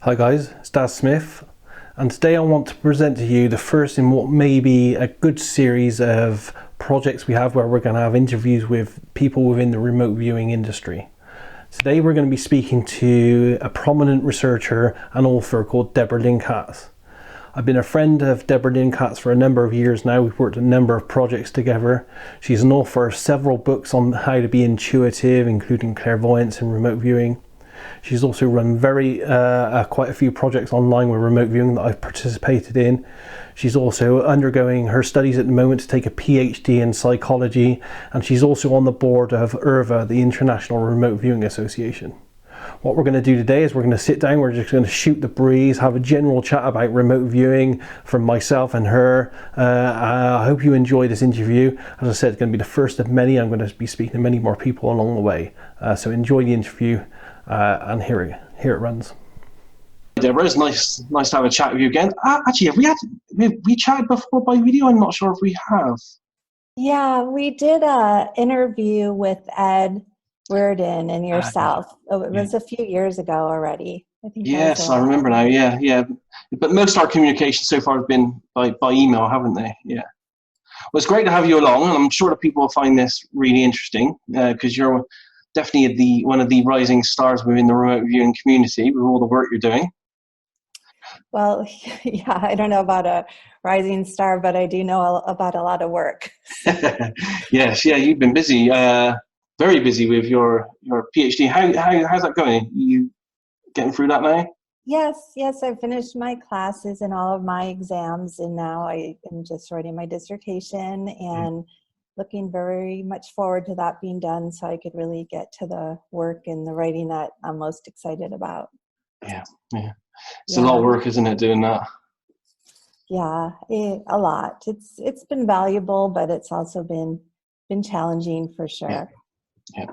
Hi guys, it's Daz Smith, and today I want to present to you the first in what may be a good series of projects we have where we're going to have interviews with people within the remote viewing industry. Today we're going to be speaking to a prominent researcher and author called Debra Lynne Katz. I've been a friend of Debra Lynne Katz for a number of years now. We've worked on a number of projects together. She's an author of several books on how to be intuitive, including clairvoyance and remote viewing. She's also run quite a few projects online with remote viewing that I've participated in. She's also undergoing her studies at the moment to take a PhD in psychology, and she's also on the board of IRVA, the International Remote Viewing Association. What we're going to do today is we're going to sit down, we're just going to shoot the breeze, have a general chat about remote viewing from myself and her. I hope you enjoy this interview. As I said, it's going to be the first of many. I'm going to be speaking to many more people along the way. So enjoy the interview. And here it runs. Debra, it's nice to have a chat with you again. Actually, have we chatted before by video? I'm not sure if we have. Yeah, we did a interview with Ed Reardon and yourself. It was a few years ago already. I think. Yes, I remember now. Yeah. But most of our communication so far has been by email, haven't they? Yeah. Well, it's great to have you along, and I'm sure that people will find this really interesting because you're definitely one of the rising stars within the remote viewing community with all the work you're doing. Well, yeah, I don't know about a rising star, but I do know about a lot of work. Yes, yeah, you've been busy, very busy with your PhD. How's that going? You getting through that now? Yes, I finished my classes and all of my exams, and now I am just writing my dissertation and looking very much forward to that being done so I could really get to the work and the writing that I'm most excited about. Yeah. It's a lot of work, isn't it, doing that? Yeah, a lot. It's been valuable, but it's also been challenging for sure. Yeah.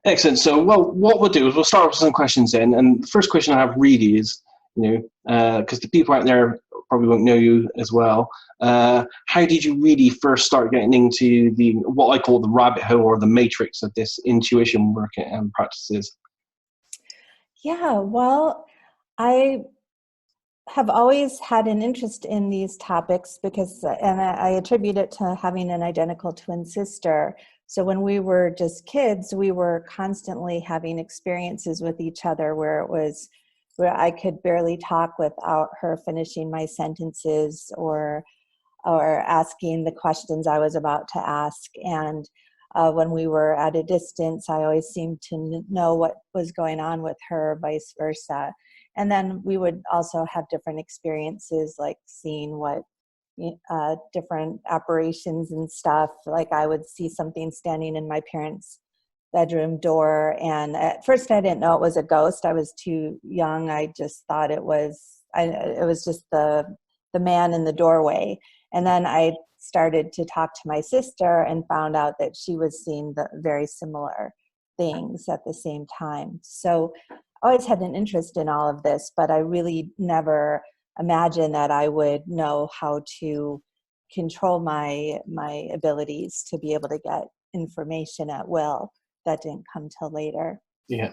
Excellent. So, well, what we'll do is we'll start with some questions then. And the first question I have really is, because the people out there probably won't know you as well. How did you really first start getting into what I call the rabbit hole or the matrix of this intuition work and practices? Yeah, well, I have always had an interest in these topics and I attribute it to having an identical twin sister. So when we were just kids, we were constantly having experiences with each other where I could barely talk without her finishing my sentences or asking the questions I was about to ask. And when we were at a distance, I always seemed to know what was going on with her, vice versa. And then we would also have different experiences, like seeing what different apparitions and stuff. Like I would see something standing in my parents' bedroom door, and at first I didn't know it was a ghost. I was too young. I just thought it was just the man in the doorway. And then I started to talk to my sister and found out that she was seeing the very similar things at the same time. So I always had an interest in all of this, but I really never imagined that I would know how to control my abilities to be able to get information at will. That didn't come till later. Yeah.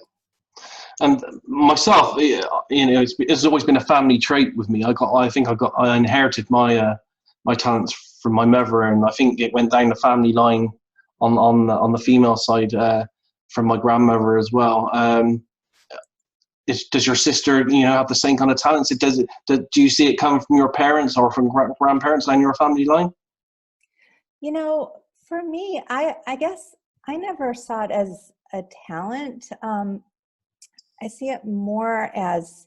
And myself, it's always been a family trait with me. I inherited my talents from my mother, and I think it went down the family line on the female side from my grandmother as well. Does your sister, have the same kind of talents? Do you see it coming from your parents or from grandparents down your family line? For me, I guess I never saw it as a talent. I see it more as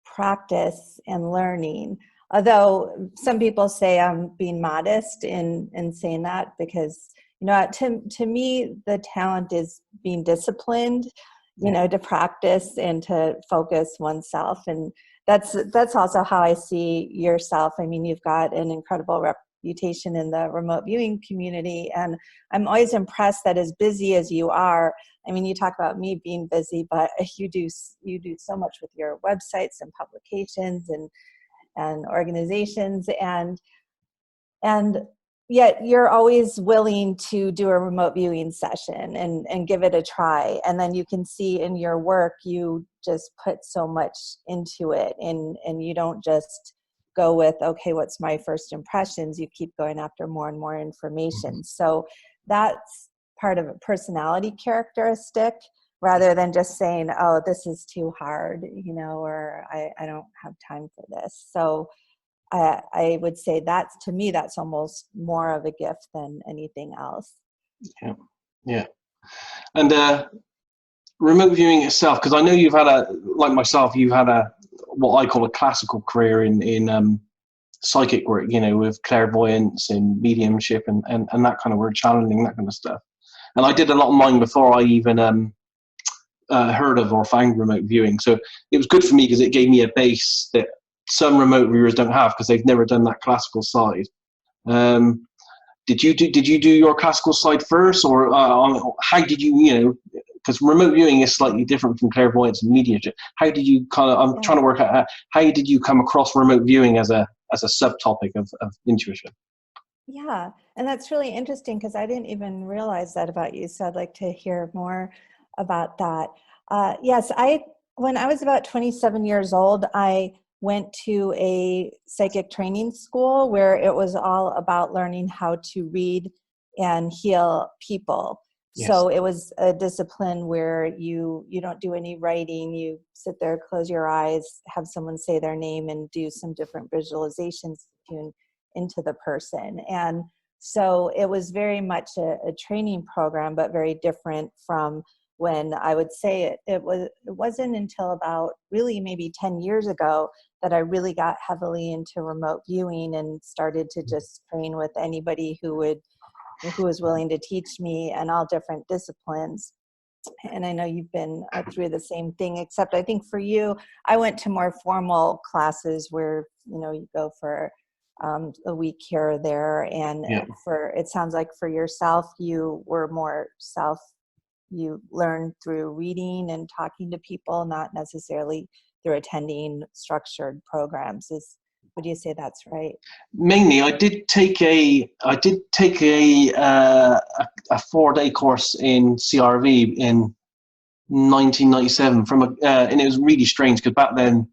practice and learning. Although some people say I'm being modest in saying that, because to me the talent is being disciplined, to practice and to focus oneself, and that's also how I see yourself. I mean, you've got an incredible reputation in the remote viewing community, and I'm always impressed that as busy as you are, I mean, you talk about me being busy, but you do so much with your websites and publications and organizations, and yet you're always willing to do a remote viewing session and give it a try. And then you can see in your work, you just put so much into it, and you don't just go with, okay, what's my first impressions? You keep going after more and more information. So that's part of a personality characteristic, rather than just saying, oh, this is too hard, you know, or I don't have time for this. So I would say that's, to me, that's almost more of a gift than anything else. Yeah, yeah. And remote viewing itself, because I know you've had like myself, you've had what I call a classical career in psychic work, you know, with clairvoyance and mediumship and that kind of work, channeling, that kind of stuff. And I did a lot of mine before I even heard of or found remote viewing. So it was good for me because it gave me a base that some remote viewers don't have because they've never done that classical side. Did you do your classical side first, or how did you because remote viewing is slightly different from clairvoyance and mediumship. How did you I'm trying to work out how did you come across remote viewing as a subtopic of intuition? Yeah, and that's really interesting because I didn't even realize that about you. So I'd like to hear more about that. Yes, when I was about 27 years old, I went to a psychic training school where it was all about learning how to read and heal people. Yes. So it was a discipline where you don't do any writing. You sit there, close your eyes, have someone say their name, and do some different visualizations to tune into the person. And so it was very much a training program, but very different from when I would say it wasn't until about really maybe 10 years ago that I really got heavily into remote viewing and started to just train with anybody who was willing to teach me, and all different disciplines. And I know you've been through the same thing, except I think for you, I went to more formal classes where, you go for a week here or there. And it sounds like for yourself, you were more you learned through reading and talking to people, not necessarily through attending structured programs. Would you say that's right? Mainly, I did take a 4-day course in CRV in 1997 and it was really strange because back then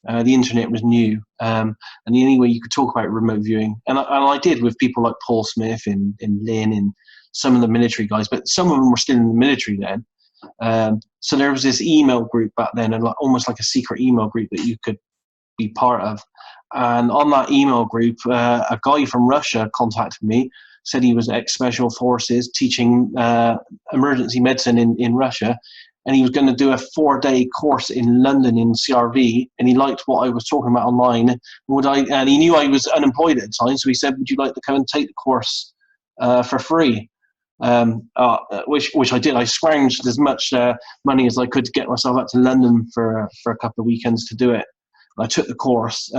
the internet was new, and the only way you could talk about remote viewing, and I did with people like Paul Smith and Lynn and some of the military guys, but some of them were still in the military then. So there was this email group back then, and almost like a secret email group that you could be part of. And on that email group, a guy from Russia contacted me, said he was ex-special forces teaching emergency medicine in Russia, and he was going to do a 4-day course in London in CRV, and he liked what I was talking about online. And he knew I was unemployed at the time, so he said, would you like to come and take the course for free? Which I did. I scrounged as much money as I could to get myself out to London for a couple of weekends to do it. I took the course.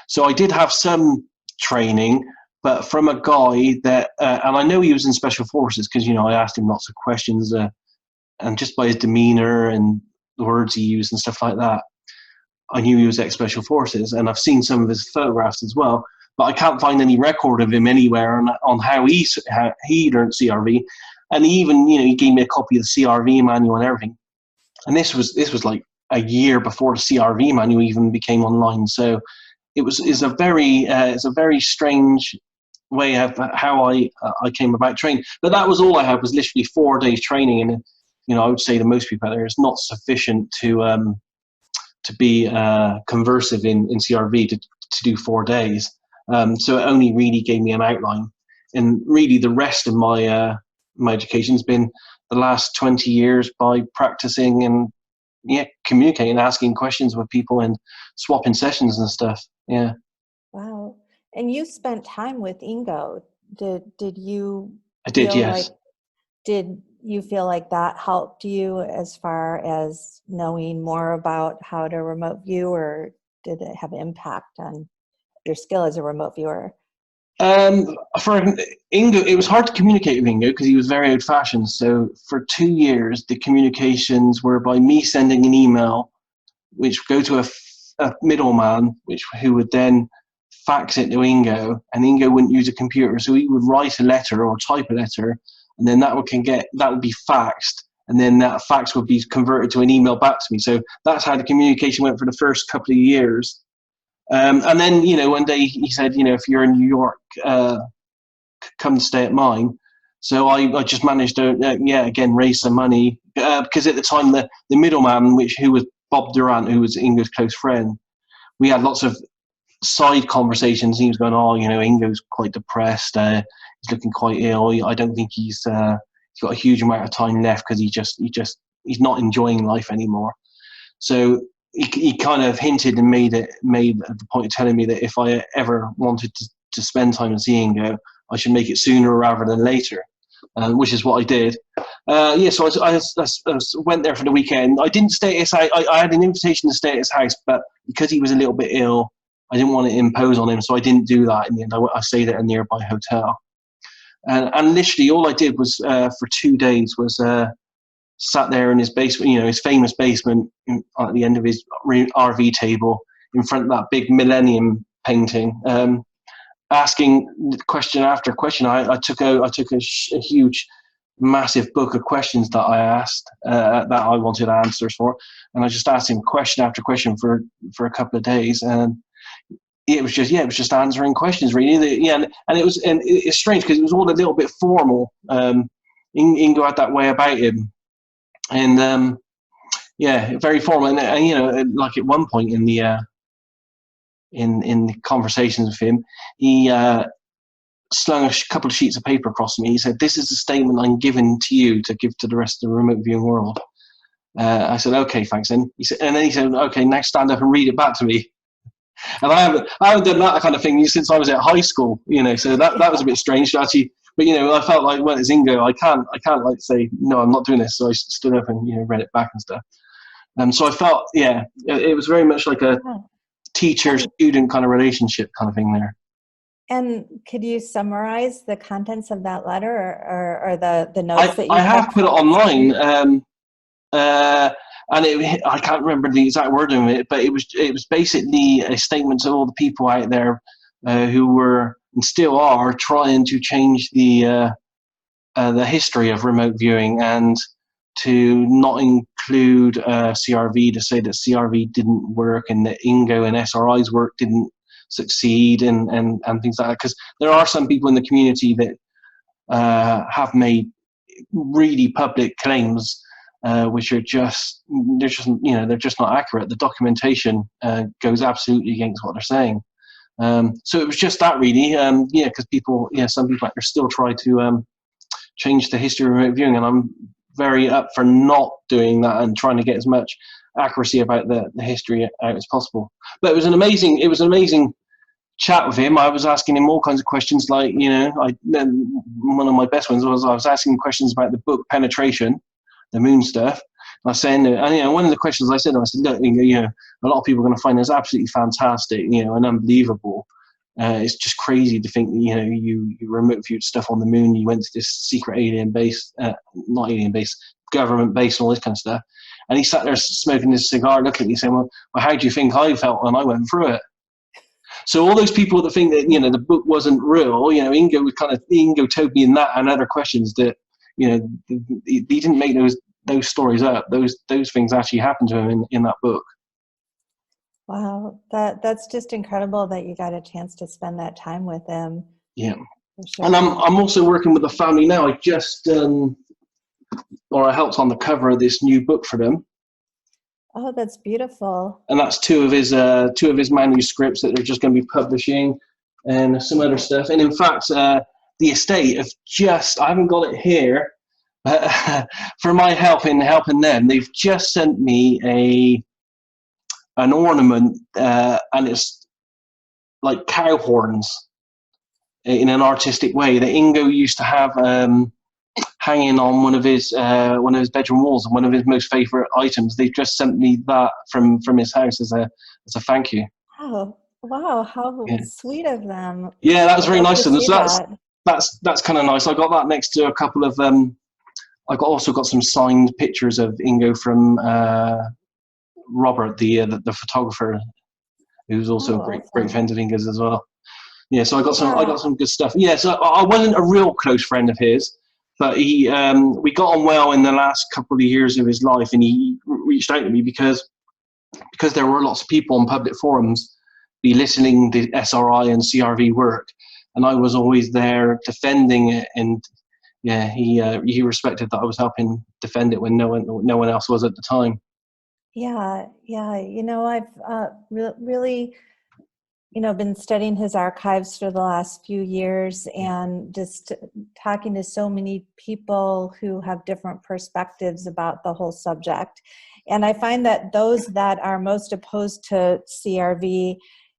So I did have some training, but from a guy that, and I know he was in special forces because, I asked him lots of questions, and just by his demeanor and the words he used and stuff like that, I knew he was ex-special forces, and I've seen some of his photographs as well, but I can't find any record of him anywhere on how he learned CRV. And he even, he gave me a copy of the CRV manual and everything. And this was like a year before the CRV manual even became online. So it's a very strange way of how I came about training. But that was all I had, was literally 4 days training. And, I would say to most people out there, it's not sufficient to be conversive in CRV to do 4 days. So it only really gave me an outline. And really the rest of my education's been the last 20 years by practicing and communicating, asking questions with people and swapping sessions and stuff. Yeah. Wow. And you spent time with Ingo. Did you? I did, yes. Did you feel like that helped you as far as knowing more about how to remote view, or did it have impact on your skill as a remote viewer? For Ingo, it was hard to communicate with Ingo because he was very old-fashioned. So for 2 years, the communications were by me sending an email, which would go to a middleman, who would then fax it to Ingo, and Ingo wouldn't use a computer, so he would write a letter or type a letter, and then that would be faxed, and then that fax would be converted to an email back to me. So that's how the communication went for the first couple of years. And then, one day he said, if you're in New York, come stay at mine. So I just managed to, again, raise some money, because at the time the middleman, who was Bob Durant, who was Ingo's close friend, we had lots of side conversations. He was going, Ingo's quite depressed. He's looking quite ill. I don't think he's got a huge amount of time left, because he's not enjoying life anymore. So he kind of hinted and made the point of telling me that if I ever wanted to spend time and see Ingo, I should make it sooner rather than later, which is what I did. So I went there for the weekend. I didn't stay at his house. I had an invitation to stay at his house, but because he was a little bit ill, I didn't want to impose on him, so I didn't do that in the end. I stayed at a nearby hotel. And literally all I did was, for 2 days, was sat there in his basement, his famous basement, at the end of his RV table, in front of that big Millennium painting, asking question after question. I took a huge, massive book of questions that I asked, that I wanted answers for, and I just asked him question after question for a couple of days, and it was just answering questions, really. And it's strange because it was all a little bit formal. Ingo had that way about him, and very formal. And like at one point in the conversations with him, he slung a couple of sheets of paper across me. He said, "This is the statement I'm giving to you to give to the rest of the remote viewing world." I said, "Okay, thanks." And then he said, "Okay, now stand up and read it back to me." And I haven't done that kind of thing since I was at high school, so that was a bit strange actually. But I felt like, well, it's Ingo, I can't like say no, I'm not doing this. So I stood up and read it back and stuff. So I felt, it was very much like a teacher-student kind of relationship kind of thing there. And could you summarize the contents of that letter, or the notes that you I have put it online. And I can't remember the exact wording of it, but it was basically a statement to all the people out there who were and still are trying to change the history of remote viewing, and to not include CRV, to say that CRV didn't work and that Ingo and SRI's work didn't succeed, and things like that. Because there are some people in the community that have made really public claims, which are just not accurate. The documentation goes absolutely against what they're saying. So it was just that, really, because some people out there still try to change the history of remote viewing, and I'm very up for not doing that and trying to get as much accuracy about the history out as possible. But it was an amazing chat with him. I was asking him all kinds of questions, like one of my best ones was I was asking questions about the book Penetration, the moon stuff. I was saying, and one of the questions I said, look, a lot of people are going to find this absolutely fantastic, and unbelievable. It's just crazy to think that, you remote viewed stuff on the moon. You went to this secret alien base, not alien base, government base, and all this kind of stuff. And he sat there smoking his cigar, looking at me, saying, well, how do you think I felt when I went through it? So all those people that think that, the book wasn't real, Ingo told me in that and other questions that, he didn't make those stories up. Those things actually happened to him in that book. Wow, that's just incredible that you got a chance to spend that time with him. Yeah, sure. And I'm also working with a family now. I just I helped on the cover of this new book for them. Oh, that's beautiful. And that's two of his manuscripts that they're just going to be publishing, and some other stuff. And in fact, the estate have I haven't got it here, for my help in helping them, they've just sent me an ornament, and it's like cow horns in an artistic way that Ingo used to have hanging on one of his bedroom walls, and one of his most favorite items. They've just sent me that from his house as a thank you. Oh, wow, how sweet of them. Yeah, that was very nice of them. So that's kind of nice. I got that next to a couple of I also got some signed pictures of Ingo from Robert, the photographer, who's also a great friend of Ingo's as well. Yeah, so I got some good stuff. Yeah, so I wasn't a real close friend of his, but he we got on well in the last couple of years of his life, and he reached out to me because there were lots of people on public forums belittling the SRI and CRV work, and I was always there defending it. And yeah, he respected that I was helping defend it when no one else was at the time. Yeah. You know, I've really, you know, been studying his archives for the last few years and just talking to so many people who have different perspectives about the whole subject. And I find that those that are most opposed to CRV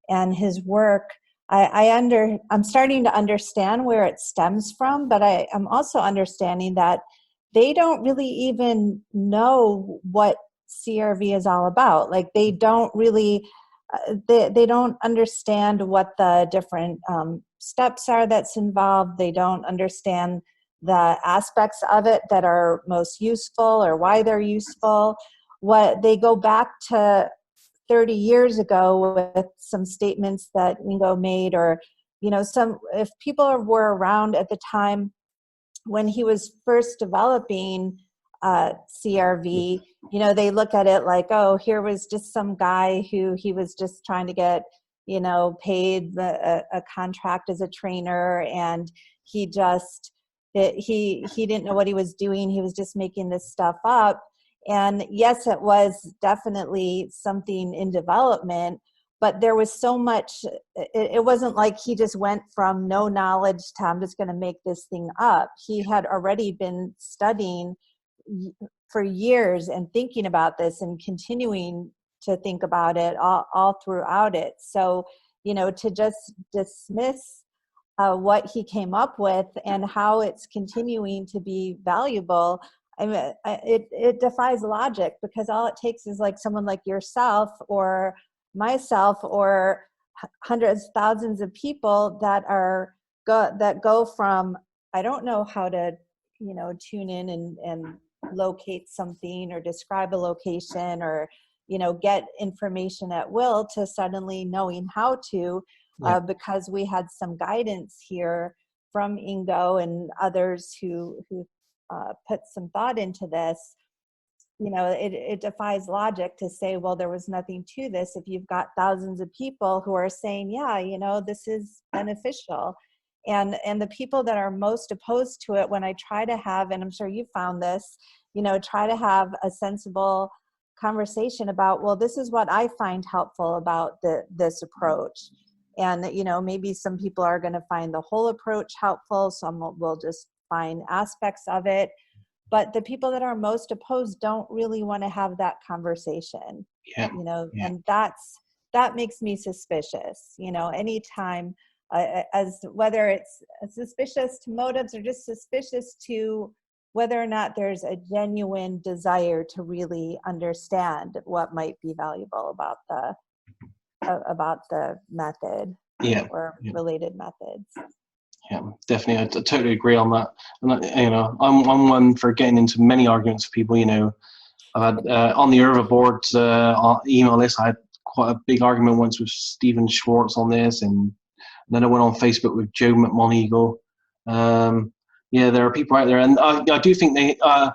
and his work, I'm starting to understand where it stems from, but I'm also understanding that they don't really even know what CRV is all about. Like they don't really, they don't understand what the different steps are that's involved. They don't understand the aspects of it that are most useful or why they're useful. What they go back to 30 years ago with some statements that Ingo made, or, you know, if people were around at the time when he was first developing CRV, you know, they look at it like, oh, here was just some guy who he was just trying to get, you know, paid a contract as a trainer, and he didn't know what he was doing. He was just making this stuff up. And yes, it was definitely something in development, but there was so much, it wasn't like he just went from no knowledge to I'm just going to make this thing up. He had already been studying for years and thinking about this and continuing to think about it all throughout it. So, you know, to just dismiss what he came up with and how it's continuing to be valuable, I mean, it defies logic, because all it takes is like someone like yourself or myself or hundreds, thousands of people that go from, I don't know how to, you know, tune in and locate something or describe a location or, you know, get information at will, to suddenly knowing how to, because we had some guidance here from Ingo and others who put some thought into this. You know, it defies logic to say, well, there was nothing to this, if you've got thousands of people who are saying, yeah, you know, this is beneficial. And the people that are most opposed to it, when I try to have, and I'm sure you found this, you know, try to have a sensible conversation about, well, this is what I find helpful about this approach. And, you know, maybe some people are going to find the whole approach helpful. Some will just find aspects of it. But the people that are most opposed don't really want to have that conversation, you know, and that makes me suspicious, you know, anytime, as whether it's suspicious to motives or just suspicious to whether or not there's a genuine desire to really understand what might be valuable about the method or related methods. Yeah, definitely. I totally agree on that. And you know, I'm one for getting into many arguments with people. You know, I've had on the IRVA board email list, I had quite a big argument once with Stephen Schwartz on this, and then I went on Facebook with Joe McMoneagle. Yeah, there are people out there, and I do think they. I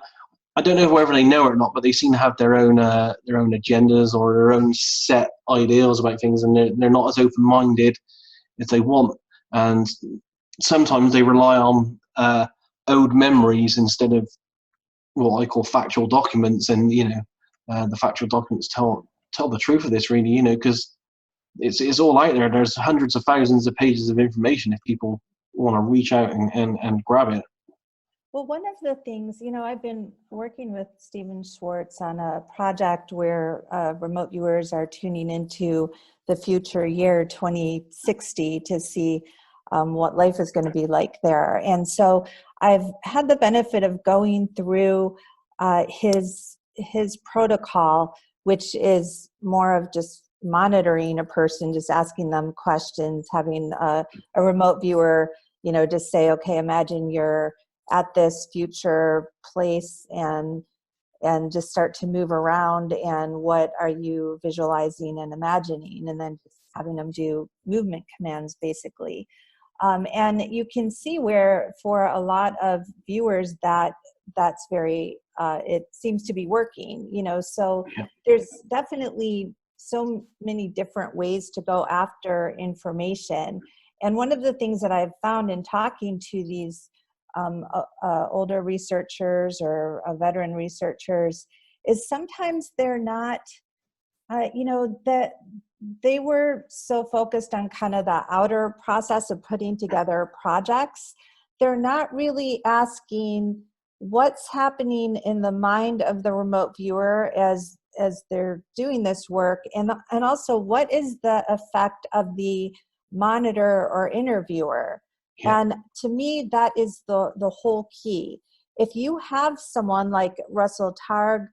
don't know whether they know it or not, but they seem to have their own agendas or their own set ideals about things, and they're not as open-minded as they want. And sometimes they rely on old memories instead of what I call factual documents. And you know, the factual documents tell the truth of this, really. You know, because it's all out there. There's hundreds of thousands of pages of information if people want to reach out and grab it. Well, one of the things, you know, I've been working with Stephen Schwartz on a project where remote viewers are tuning into the future year 2060 to see what life is going to be like there. And so I've had the benefit of going through his protocol, which is more of just monitoring a person, just asking them questions, having a remote viewer, you know, just say, okay, imagine you're at this future place and just start to move around, and what are you visualizing and imagining, and then just having them do movement commands, basically. And you can see where for a lot of viewers that's very, it seems to be working, you know, so there's definitely so many different ways to go after information. And one of the things that I've found in talking to these older researchers or veteran researchers is sometimes they're not, you know, that they were so focused on kind of the outer process of putting together projects. They're not really asking what's happening in the mind of the remote viewer as they're doing this work, and also what is the effect of the monitor or interviewer. And to me, that is the whole key. If you have someone like Russell Targ,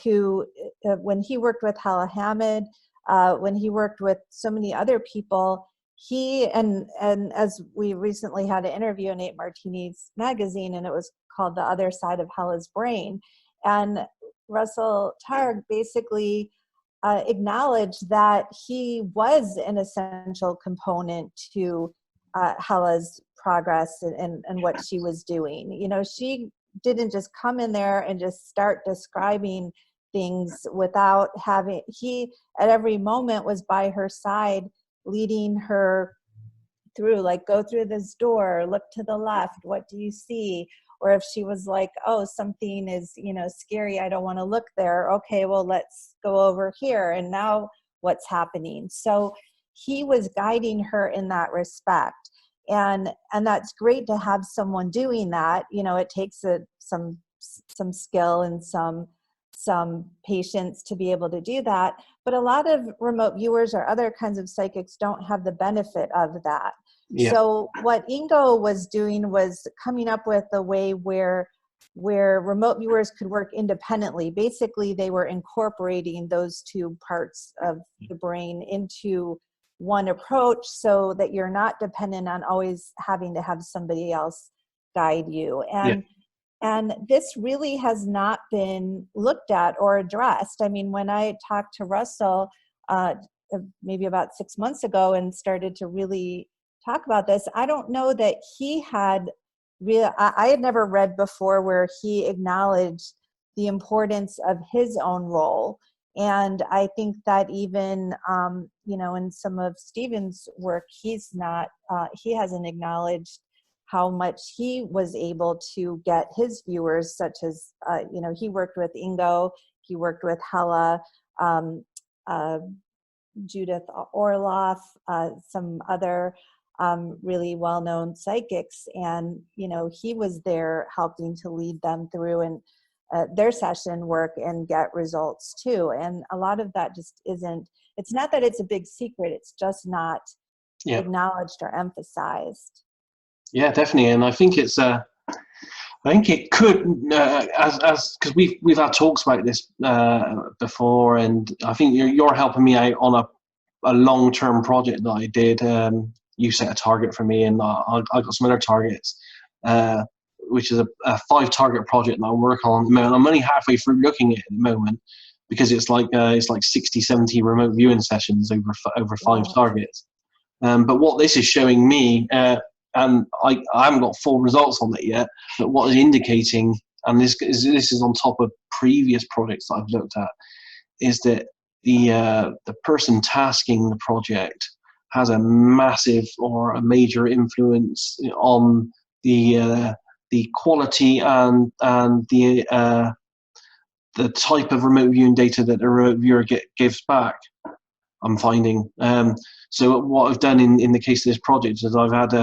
who, when he worked with Hala Hamid, when he worked with so many other people, he, and as we recently had an interview in 8 Martini's magazine, and it was called The Other Side of Hala's Brain. And Russell Targ basically acknowledged that he was an essential component to Hala's progress and what she was doing. You know, she didn't just come in there and just start describing things without having, he at every moment was by her side, leading her through, like, go through this door, look to the left, what do you see? Or if she was like, oh, something is, you know, scary, I don't want to look there. Okay, well, let's go over here. And now what's happening? So he was guiding her in that respect. And that's great to have someone doing that. You know, it takes some skill and some patience to be able to do that. But a lot of remote viewers or other kinds of psychics don't have the benefit of that. Yeah. So what Ingo was doing was coming up with a way where remote viewers could work independently. Basically, they were incorporating those two parts of the brain into one approach so that you're not dependent on always having to have somebody else guide you. And this really has not been looked at or addressed. I mean, when I talked to Russell maybe about 6 months ago and started to really talk about this, I don't know that he had I had never read before where he acknowledged the importance of his own role. And I think that even, you know, in some of Stephen's work, he hasn't acknowledged how much he was able to get his viewers, such as, you know, he worked with Ingo, he worked with Hella, Judith Orloff, some other really well-known psychics, and you know, he was there helping to lead them through and their session work and get results too. And a lot of that just isn't, it's not that it's a big secret, it's just not acknowledged or emphasized. Yeah, definitely. And I think it's I think it could, as because we've had talks about this before, and I think you're helping me out on a long-term project that I did. You set a target for me, and I got some other targets, which is a 5-target project that I'm working on at the moment. I'm only halfway through looking at it at the moment because it's like 60, 70 remote viewing sessions over 5 targets. But what this is showing me, and I haven't got full results on it yet, but what is indicating, and this is on top of previous projects that I've looked at, is that the person tasking the project has a massive or a major influence on the quality and the type of remote viewing data that the remote viewer gives back. I'm finding. So what I've done in the case of this project is I've had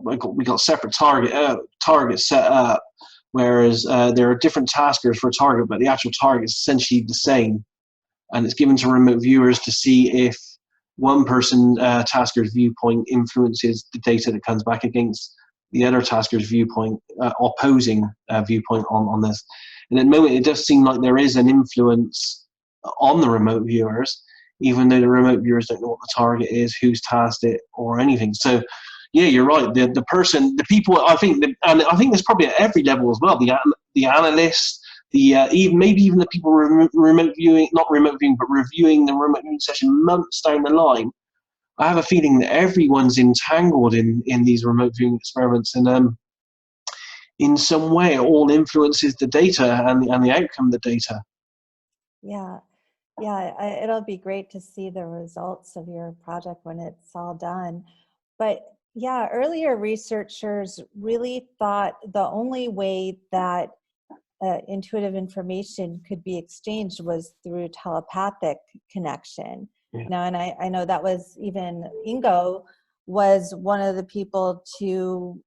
we got separate targets set up, whereas there are different taskers for a target, but the actual target is essentially the same, and it's given to remote viewers to see if one person tasker's viewpoint influences the data that comes back against the other tasker's viewpoint, opposing viewpoint on this. And at the moment, it does seem like there is an influence on the remote viewers, even though the remote viewers don't know what the target is, who's tasked it, or anything. So, yeah, you're right. The person, the people, I think, and I think there's probably at every level as well. The analyst, even the people remote viewing, not remote viewing, but reviewing the remote viewing session months down the line, I have a feeling that everyone's entangled in these remote viewing experiments, and in some way it all influences the data and the outcome of the data. Yeah. Yeah, it'll be great to see the results of your project when it's all done. But yeah, earlier researchers really thought the only way that intuitive information could be exchanged was through telepathic connection. Yeah. Now, and I know that was even Ingo was one of the people to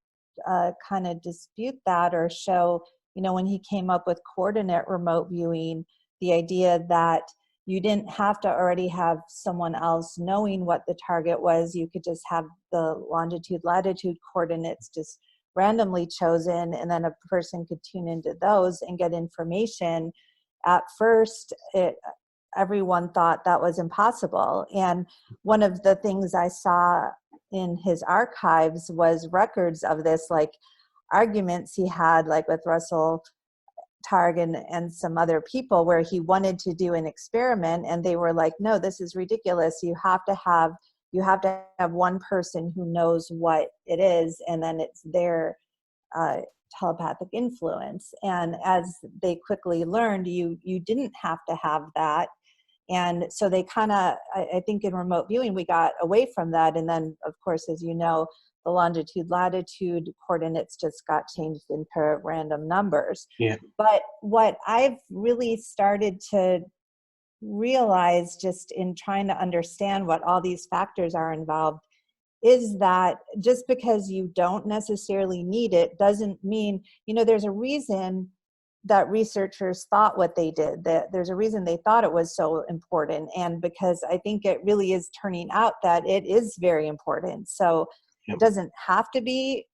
kind of dispute that or show, when he came up with coordinate remote viewing, the idea that you didn't have to already have someone else knowing what the target was. You could just have the longitude, latitude coordinates just randomly chosen, and then a person could tune into those and get information. At first, everyone thought that was impossible. And one of the things I saw in his archives was records of this, like arguments he had, like with Russell Targ and some other people, where he wanted to do an experiment and they were like, no, this is ridiculous. You have to have one person who knows what it is, and then it's their telepathic influence. And as they quickly learned, you didn't have to have that. And so they kind of, I think in remote viewing, we got away from that. And then, of course, as you know, the longitude, latitude coordinates just got changed into random numbers. Yeah. But what I've really started to realize, just in trying to understand what all these factors are involved, is that just because you don't necessarily need it doesn't mean, there's a reason that researchers thought what they did, that there's a reason they thought it was so important. And because I think it really is turning out that it is very important. So it doesn't have to be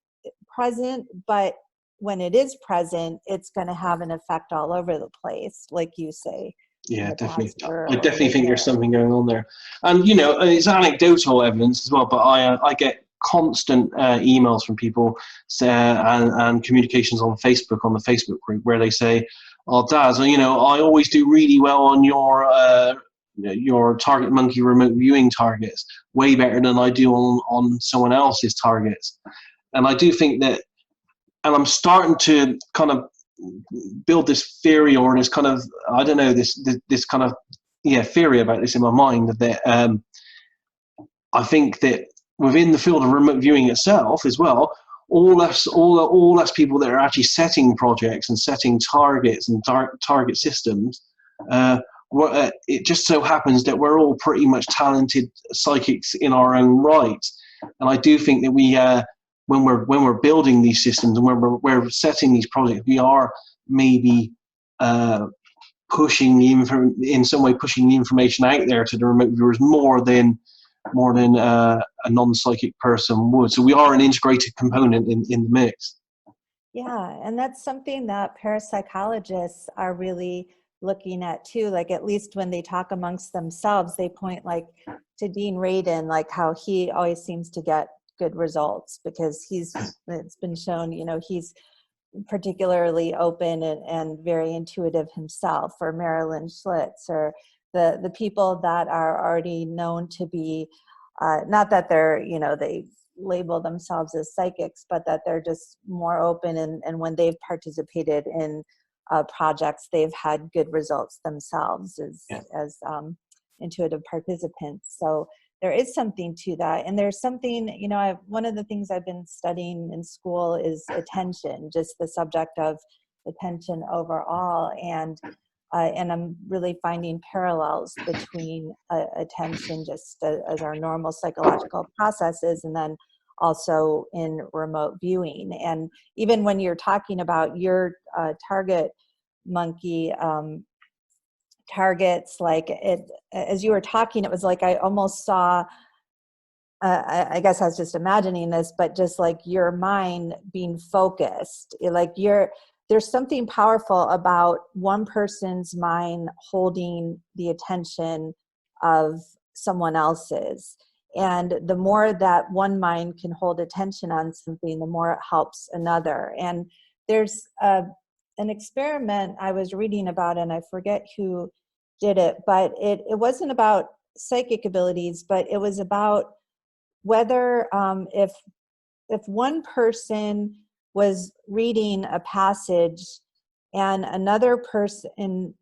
present, but when it is present, it's going to have an effect all over the place, like you say. Yeah, definitely. I definitely think there's something going on there. And, it's anecdotal evidence as well, but I get constant emails from people and communications on Facebook, on the Facebook group, where they say, oh, Daz, I always do really well on your target monkey remote viewing targets, way better than I do on someone else's targets. And I do think that, and I'm starting to kind of build this theory, or this kind of, I don't know, this kind of theory about this in my mind, that I think that within the field of remote viewing itself as well, all us people that are actually setting projects and setting targets and target systems, it just so happens that we're all pretty much talented psychics in our own right. And I do think that we when we're building these systems and when we're setting these projects, we are maybe pushing the information out there to the remote viewers more than a non-psychic person would. So we are an integrated component in the mix. Yeah, and that's something that parapsychologists are really looking at too. Like, at least when they talk amongst themselves, they point like to Dean Radin, like how he always seems to get good results because it's been shown, he's particularly open and very intuitive himself, or Marilyn Schlitz, or the people that are already known to be, not that they're, they label themselves as psychics, but that they're just more open, and when they've participated in projects, they've had good results themselves as intuitive participants. So there is something to that. And there's something, one of the things I've been studying in school is attention, just the subject of attention overall. And I'm really finding parallels between attention just as our normal psychological processes, and then also in remote viewing. And even when you're talking about your target monkey targets, like as you were talking, it was like I almost saw, I guess I was just imagining this, but just like your mind being focused, like there's something powerful about one person's mind holding the attention of someone else's. And the more that one mind can hold attention on something, the more it helps another. And there's an experiment I was reading about, and I forget who did it, but it wasn't about psychic abilities, but it was about whether if one person was reading a passage and another person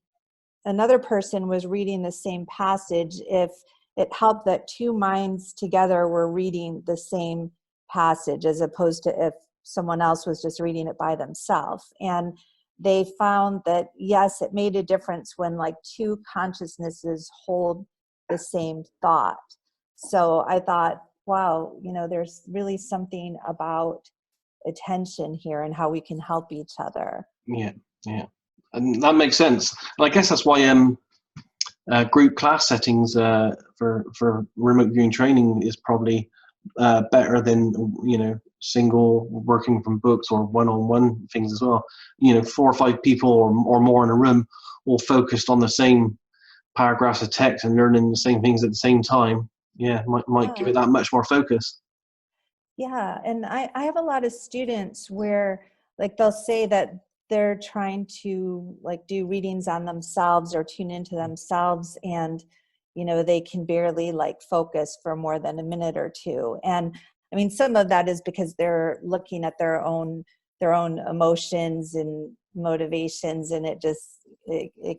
was reading the same passage, if it helped that two minds together were reading the same passage, as opposed to if someone else was just reading it by themselves. And they found that, yes, it made a difference when like two consciousnesses hold the same thought. So I thought, wow, there's really something about attention here and how we can help each other. Yeah, and that makes sense. And I guess that's why group class settings for remote viewing training is probably better than single working from books or one-on-one things as well. 4 or 5 people or more in a room, all focused on the same paragraphs of text and learning the same things at the same time. Yeah, might give it that much more focus. Yeah, and I have a lot of students where like they'll say that they're trying to like do readings on themselves or tune into themselves, and they can barely like focus for more than a minute or two. And I mean, some of that is because they're looking at their own emotions and motivations, and it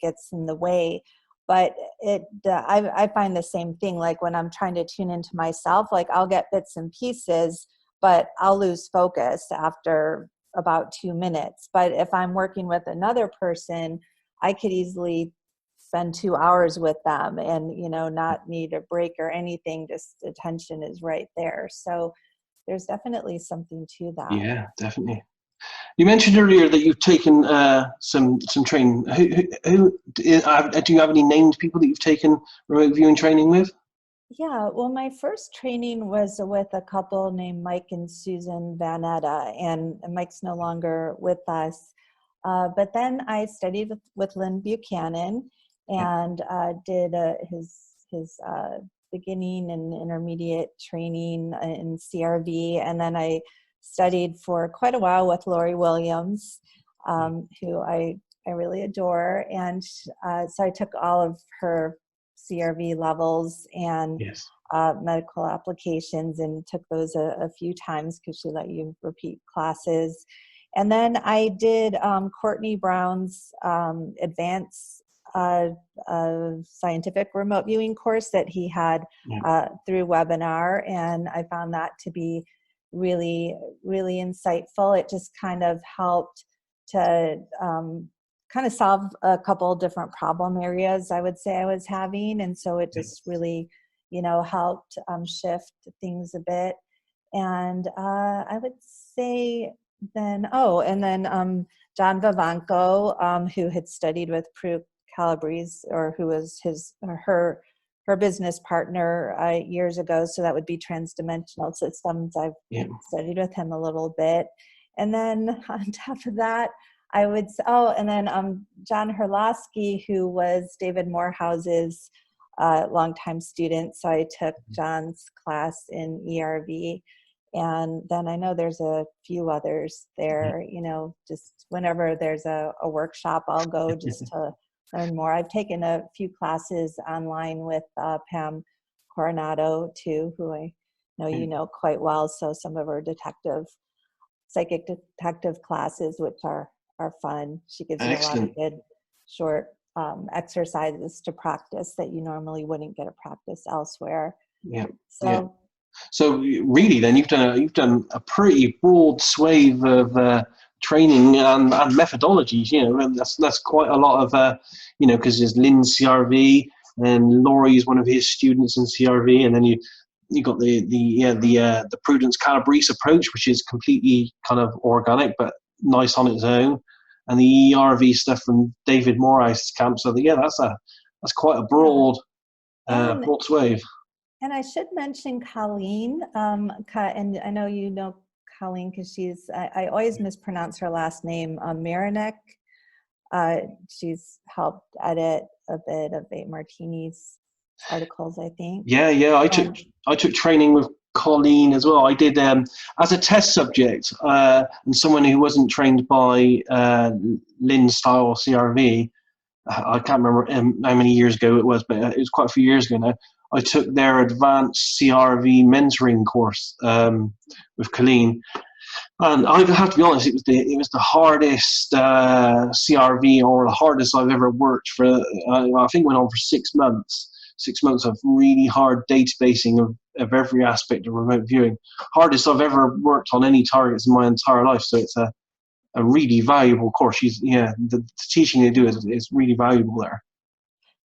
gets in the way. But I find the same thing. Like when I'm trying to tune into myself, like I'll get bits and pieces, but I'll lose focus after about 2 minutes. But if I'm working with another person, I could easily spend 2 hours with them and, not need a break or anything. Just attention is right there. So there's definitely something to that. Yeah, definitely. You mentioned earlier that you've taken some training. Who do you have any named people that you've taken remote viewing training with? Yeah, well, my first training was with a couple named Mike and Susan Vanetta, and Mike's no longer with us. But then I studied with Lynn Buchanan and did his beginning and intermediate training in CRV, and then I studied for quite a while with Lori Williams, who I really adore, and so I took all of her CRV levels and medical applications, and took those a few times because she let you repeat classes. And then I did Courtney Brown's advanced scientific remote viewing course that he had through webinar, and I found that to be really, really insightful. It just kind of helped to kind of solve a couple different problem areas I would say I was having, and so it just really helped shift things a bit. And I would say then John Vivanco, who had studied with Prue Calabrese, or who was her business partner years ago, so that would be Transdimensional Systems. I've studied with him a little bit. And then on top of that, I would John Herlosky, who was David Morehouse's longtime student. So I took John's class in ERV. And then I know there's a few others there, just whenever there's a workshop, I'll go just to learn more. I've taken a few classes online with Pam Coronado too, who I know you know quite well. So some of her psychic detective classes, which are fun. She gives you a lot of good short exercises to practice that you normally wouldn't get to practice elsewhere. So really, then you've done a pretty broad swathe of training and methodologies. That's quite a lot of because there's Lynn's CRV and Laurie's one of his students in CRV, and then you got the Prudence Calabrese approach, which is completely kind of organic but nice on its own, and the ERV stuff from David Morris camp. So that's quite a broad swathe. And I should mention Colleen, and I know you know Colleen because I always mispronounce her last name, Marinek. She's helped edit a bit of Martini's articles, I think. I took training with Colleen as well. I did as a test subject, and someone who wasn't trained by Lynn style CRV. I can't remember how many years ago it was, but it was quite a few years ago now. I took their advanced CRV mentoring course with Colleen, and I have to be honest, it was the hardest CRV, or the hardest I've ever worked for. I think it went on for 6 months. 6 months of really hard databasing of every aspect of remote viewing. Hardest I've ever worked on any targets in my entire life. So it's a really valuable course. The teaching they do is really valuable there.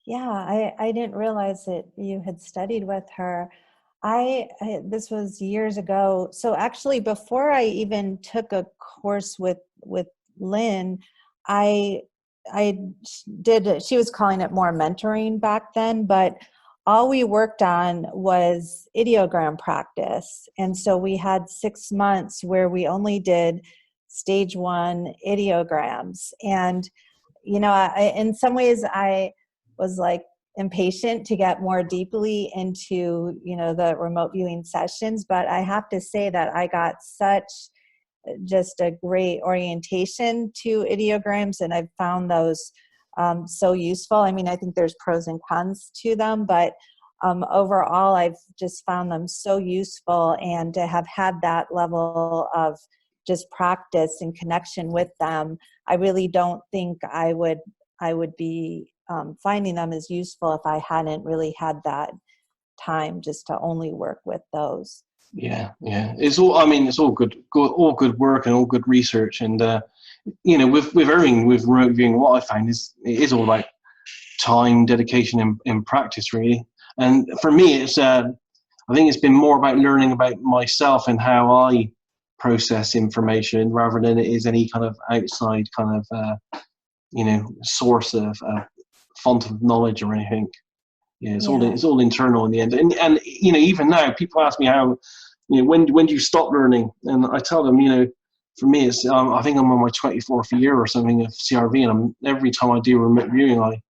Yeah, I didn't realize that you had studied with her. This was years ago. So actually, before I even took a course with Lynn, I did. She was calling it more mentoring back then, but all we worked on was ideogram practice, and so we had 6 months where we only did stage 1 ideograms. And in some ways, I was like impatient to get more deeply into the remote viewing sessions, but I have to say that I got such just a great orientation to ideograms, and I've found those so useful. I mean, I think there's pros and cons to them, but overall I've just found them so useful, and to have had that level of just practice and connection with them, I really don't think I would be finding them as useful if I hadn't really had that time just to only work with those. Yeah. It's all good work and all good research, and with everything with remote viewing, what I find is it is all about time, dedication, and practice, really. And for me, it's I think it's been more about learning about myself and how I process information, rather than it is any kind of outside kind of source of font of knowledge or anything. It's all internal in the end. And even now people ask me how, when do you stop learning? And I tell them, for me it's I think I'm on my 24th year or something of CRV, and every time I do remote viewing, I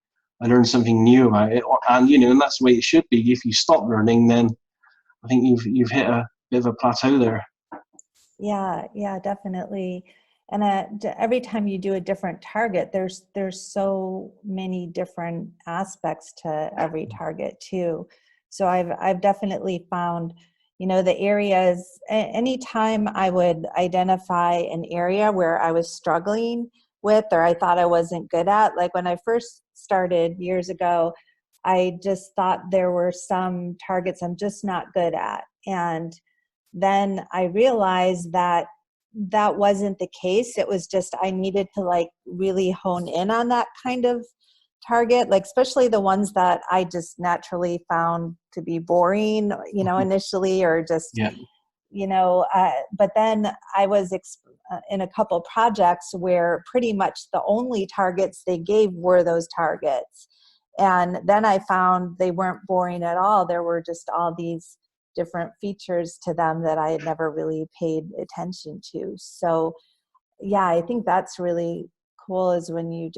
learn something new about it, and that's the way it should be. If you stop learning, then I think you've hit a bit of a plateau there. Yeah, definitely. And every time you do a different target, there's so many different aspects to every target too. So I've definitely found, the areas, anytime I would identify an area where I was struggling with, or I thought I wasn't good at, like when I first started years ago, I just thought there were some targets I'm just not good at. And then I realized that wasn't the case. It was just I needed to really hone in on that kind of target, especially the ones that I just naturally found to be boring, initially, or just, but then I was in a couple projects where pretty much the only targets they gave were those targets. And then I found they weren't boring at all. There were just all these different features to them that I had never really paid attention to. So yeah, I think that's really cool, is when you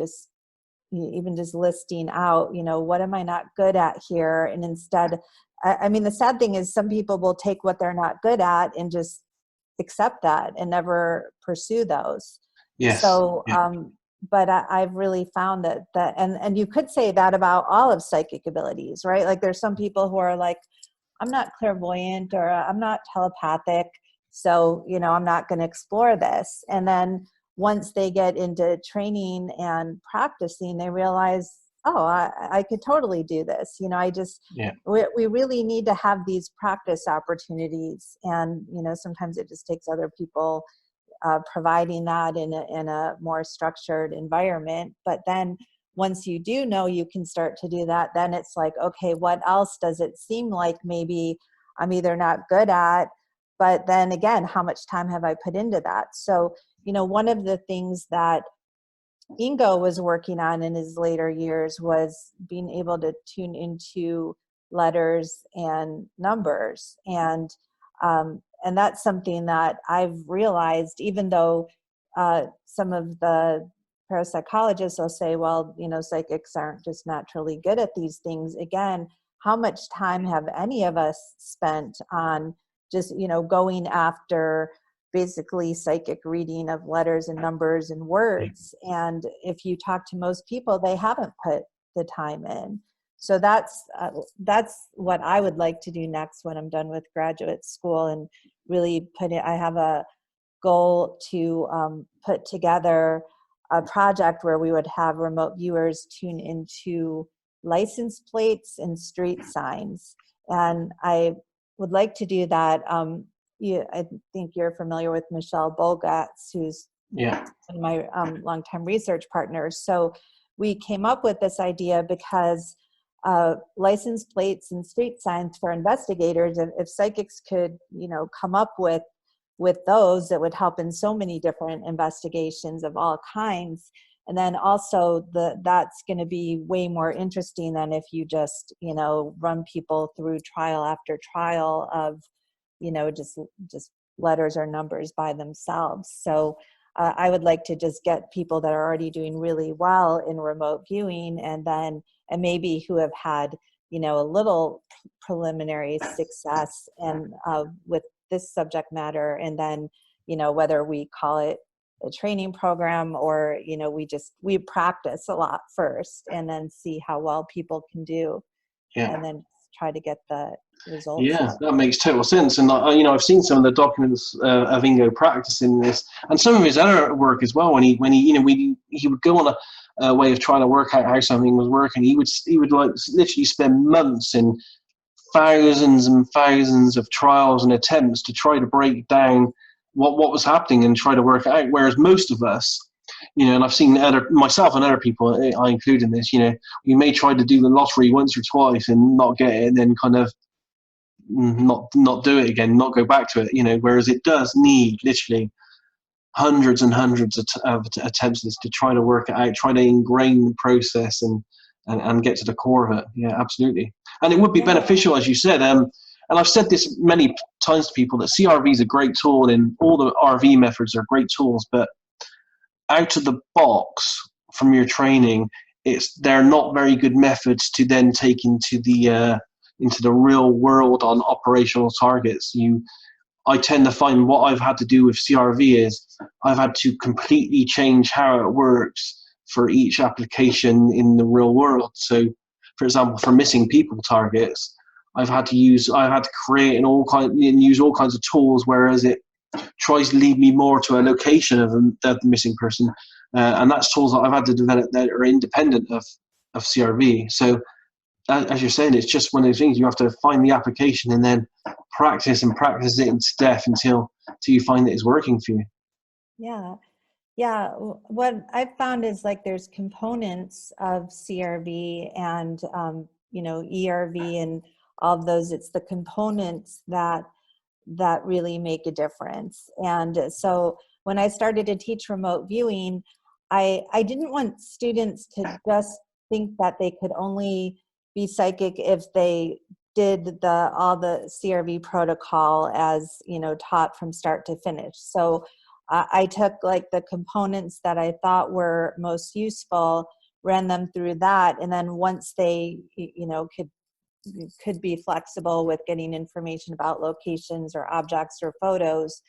even just listing out, what am I not good at here? And instead, I mean, the sad thing is some people will take what they're not good at and just accept that and never pursue those. Yes. So, yeah. But I've really found that and you could say that about all of psychic abilities, right? Like there's some people who are like, I'm not clairvoyant, or I'm not telepathic, so, I'm not going to explore this. And then once they get into training and practicing, they realize, oh, I could totally do this. We really need to have these practice opportunities. And, sometimes it just takes other people providing that in a more structured environment. But then once you do know you can start to do that, then it's like, okay, what else does it seem like maybe I'm either not good at, but then again, how much time have I put into that? So, one of the things that Ingo was working on in his later years was being able to tune into letters and numbers. And that's something that I've realized, even though some of the parapsychologists will say, well, psychics aren't just naturally good at these things. Again, how much time have any of us spent on just, going after basically psychic reading of letters and numbers and words. And if you talk to most people, they haven't put the time in. So that's what I would like to do next when I'm done with graduate school, and really I have a goal to put together a project where we would have remote viewers tune into license plates and street signs. And I would like to do that. I think you're familiar with Michelle Bolgatz, who's one of my longtime research partners. So we came up with this idea because license plates and street signs for investigators, if psychics could, come up with those, that would help in so many different investigations of all kinds. And then also that's going to be way more interesting than if you just, run people through trial after trial of, just letters or numbers by themselves. So I would like to just get people that are already doing really well in remote viewing, and maybe who have had, a little preliminary success and with this subject matter, and then, whether we call it a training program or, we practice a lot first and then see how well people can do, and then try to get the results. Yeah, that makes total sense. And I've seen some of the documents of Ingo practicing this, and some of his other work as well. When he would go on a way of trying to work out how something was working, he would like literally spend months in thousands and thousands of trials and attempts to try to break down what was happening and try to work it out. Whereas most of us, and I've seen myself and other people, I include in this, you may try to do the lottery once or twice and not get it, and then kind of not do it again, not go back to it, whereas it does need literally hundreds and hundreds of attempts to try to work it out, try to ingrain the process and get to the core of it. Yeah, absolutely. And it would be beneficial, as you said, and I've said this many times to people, that CRV is a great tool, and all the RV methods are great tools, but out of the box from your training, they're not very good methods to then take into the real world on operational targets. I tend to find what I've had to do with CRV is I've had to completely change how it works for each application in the real world. So, for example, for missing people targets, I've had to create and use all kinds of tools, whereas it tries to lead me more to a location of the missing person, and that's tools that I've had to develop that are independent of CRV. So, as you're saying, it's just one of those things. You have to find the application and then practice it into death until you find that it's working for you. Yeah. What I've found is there's components of CRV and ERV and all of those. It's the components that really make a difference. And so when I started to teach remote viewing, I didn't want students to just think that they could only be psychic if they did all the CRV protocol as taught from start to finish. So I took the components that I thought were most useful, ran them through that, and then once they could be flexible with getting information about locations or objects or photos,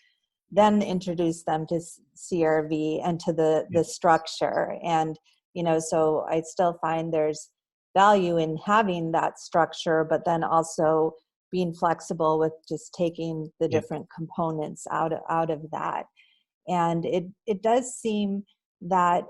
then introduce them to CRV and to the structure. And so I still find there's value in having that structure, but then also being flexible with just taking the different components out of that. And it does seem that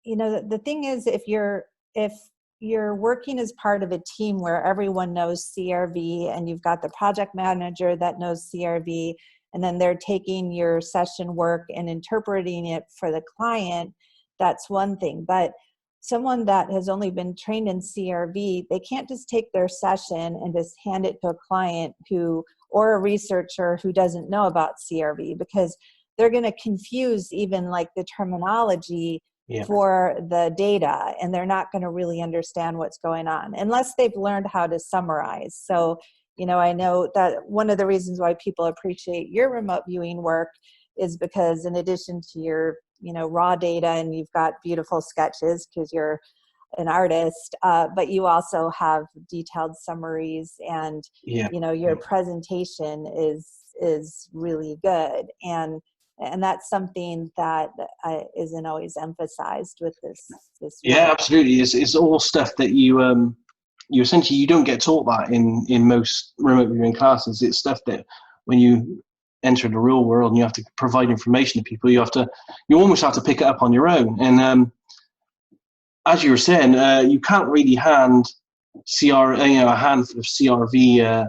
the thing is, if you're working as part of a team where everyone knows CRV, and you've got the project manager that knows CRV, and then they're taking your session work and interpreting it for the client, that's one thing. But someone that has only been trained in CRV, they can't just take their session and just hand it to a client or a researcher who doesn't know about CRV, because they're going to confuse even the terminology for the data, and they're not going to really understand what's going on unless they've learned how to summarize. So, I know that one of the reasons why people appreciate your remote viewing work is because in addition to your, raw data, and you've got beautiful sketches because you're an artist, but you also have detailed summaries, and your presentation is is really good. And that's something that isn't always emphasized with this Yeah, work. absolutely. It's all stuff that you essentially, you don't get taught that in most remote viewing classes. It's stuff that when you enter the real world and you have to provide information to people, you almost have to pick it up on your own. And as you were saying, you can't really hand a handful of CRV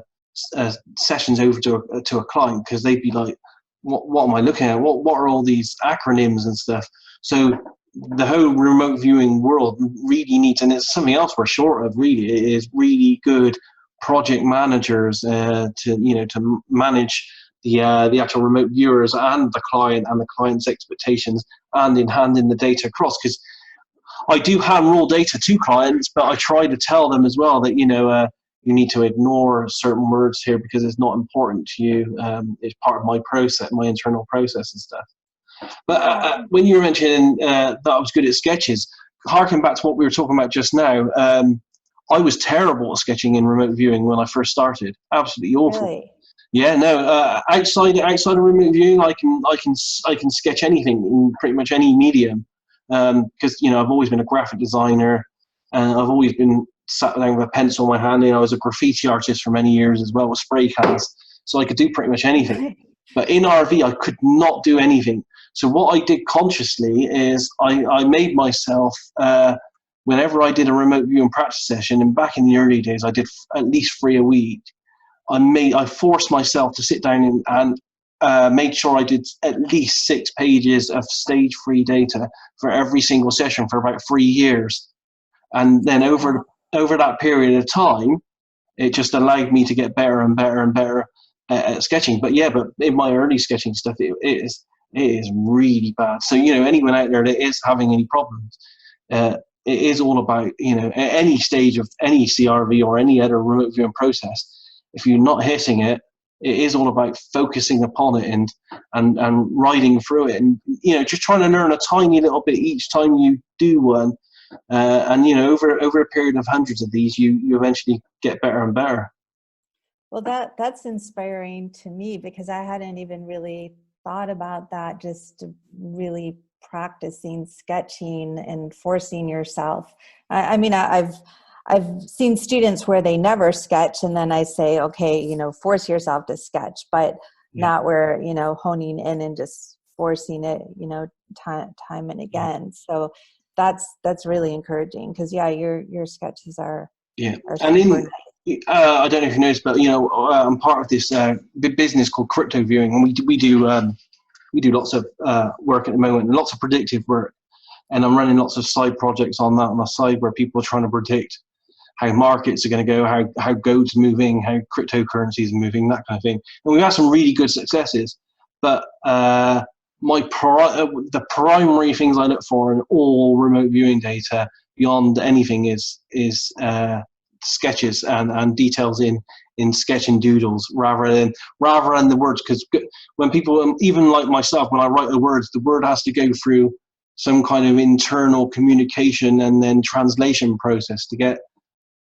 sessions over to a client, because they'd be like, what am I looking at? What are all these acronyms and stuff? So the whole remote viewing world really needs, and it's something else we're short of, really, it is really good project managers to manage the actual remote viewers and the client's expectations, and in handing the data across. Because I do hand raw data to clients, but I try to tell them as well that, you need to ignore certain words here because it's not important to you. It's part of my process, my internal process and stuff. But when you were mentioning that I was good at sketches, harking back to what we were talking about just now, I was terrible at sketching in remote viewing when I first started. Absolutely awful. Really? Yeah, no. Outside of remote viewing, I can sketch anything in pretty much any medium, because I've always been a graphic designer, and I've always been sat down with a pencil in my hand. I was a graffiti artist for many years as well with spray cans, so I could do pretty much anything. But in RV, I could not do anything. So what I did consciously is I made myself, whenever I did a remote viewing practice session, and back in the early days, I did at least 3 a week. I forced myself to sit down and made sure I did at least 6 pages of stage 3 data for every single session for about 3 years. And then over that period of time, it just allowed me to get better and better and better at sketching. But in my early sketching stuff, it is really bad. So, anyone out there that is having any problems, it is all about, at any stage of any CRV or any other remote viewing process, if you're not hitting it, it is all about focusing upon it and riding through it, and just trying to learn a tiny little bit each time you do one, and over a period of hundreds of these, you eventually get better and better. Well, that's inspiring to me, because I hadn't even really thought about that, just really practicing sketching and forcing yourself. I mean, I've seen students where they never sketch, and then I say, okay, force yourself to sketch, but not where, honing in and just forcing it, time and again. So that's really encouraging, because your sketches are and in, I don't know if you noticed, but I'm part of this big business called crypto viewing, and we do lots of work at the moment, and lots of predictive work, and I'm running lots of side projects on that on the side, where people are trying to predict how markets are going to go, how gold's moving, how cryptocurrencies are moving, that kind of thing. And we've had some really good successes, but the primary things I look for in all remote viewing data, beyond anything, is sketches and details in sketch and doodles, rather than the words. Because when people, even like myself, when I write the word has to go through some kind of internal communication and then translation process to get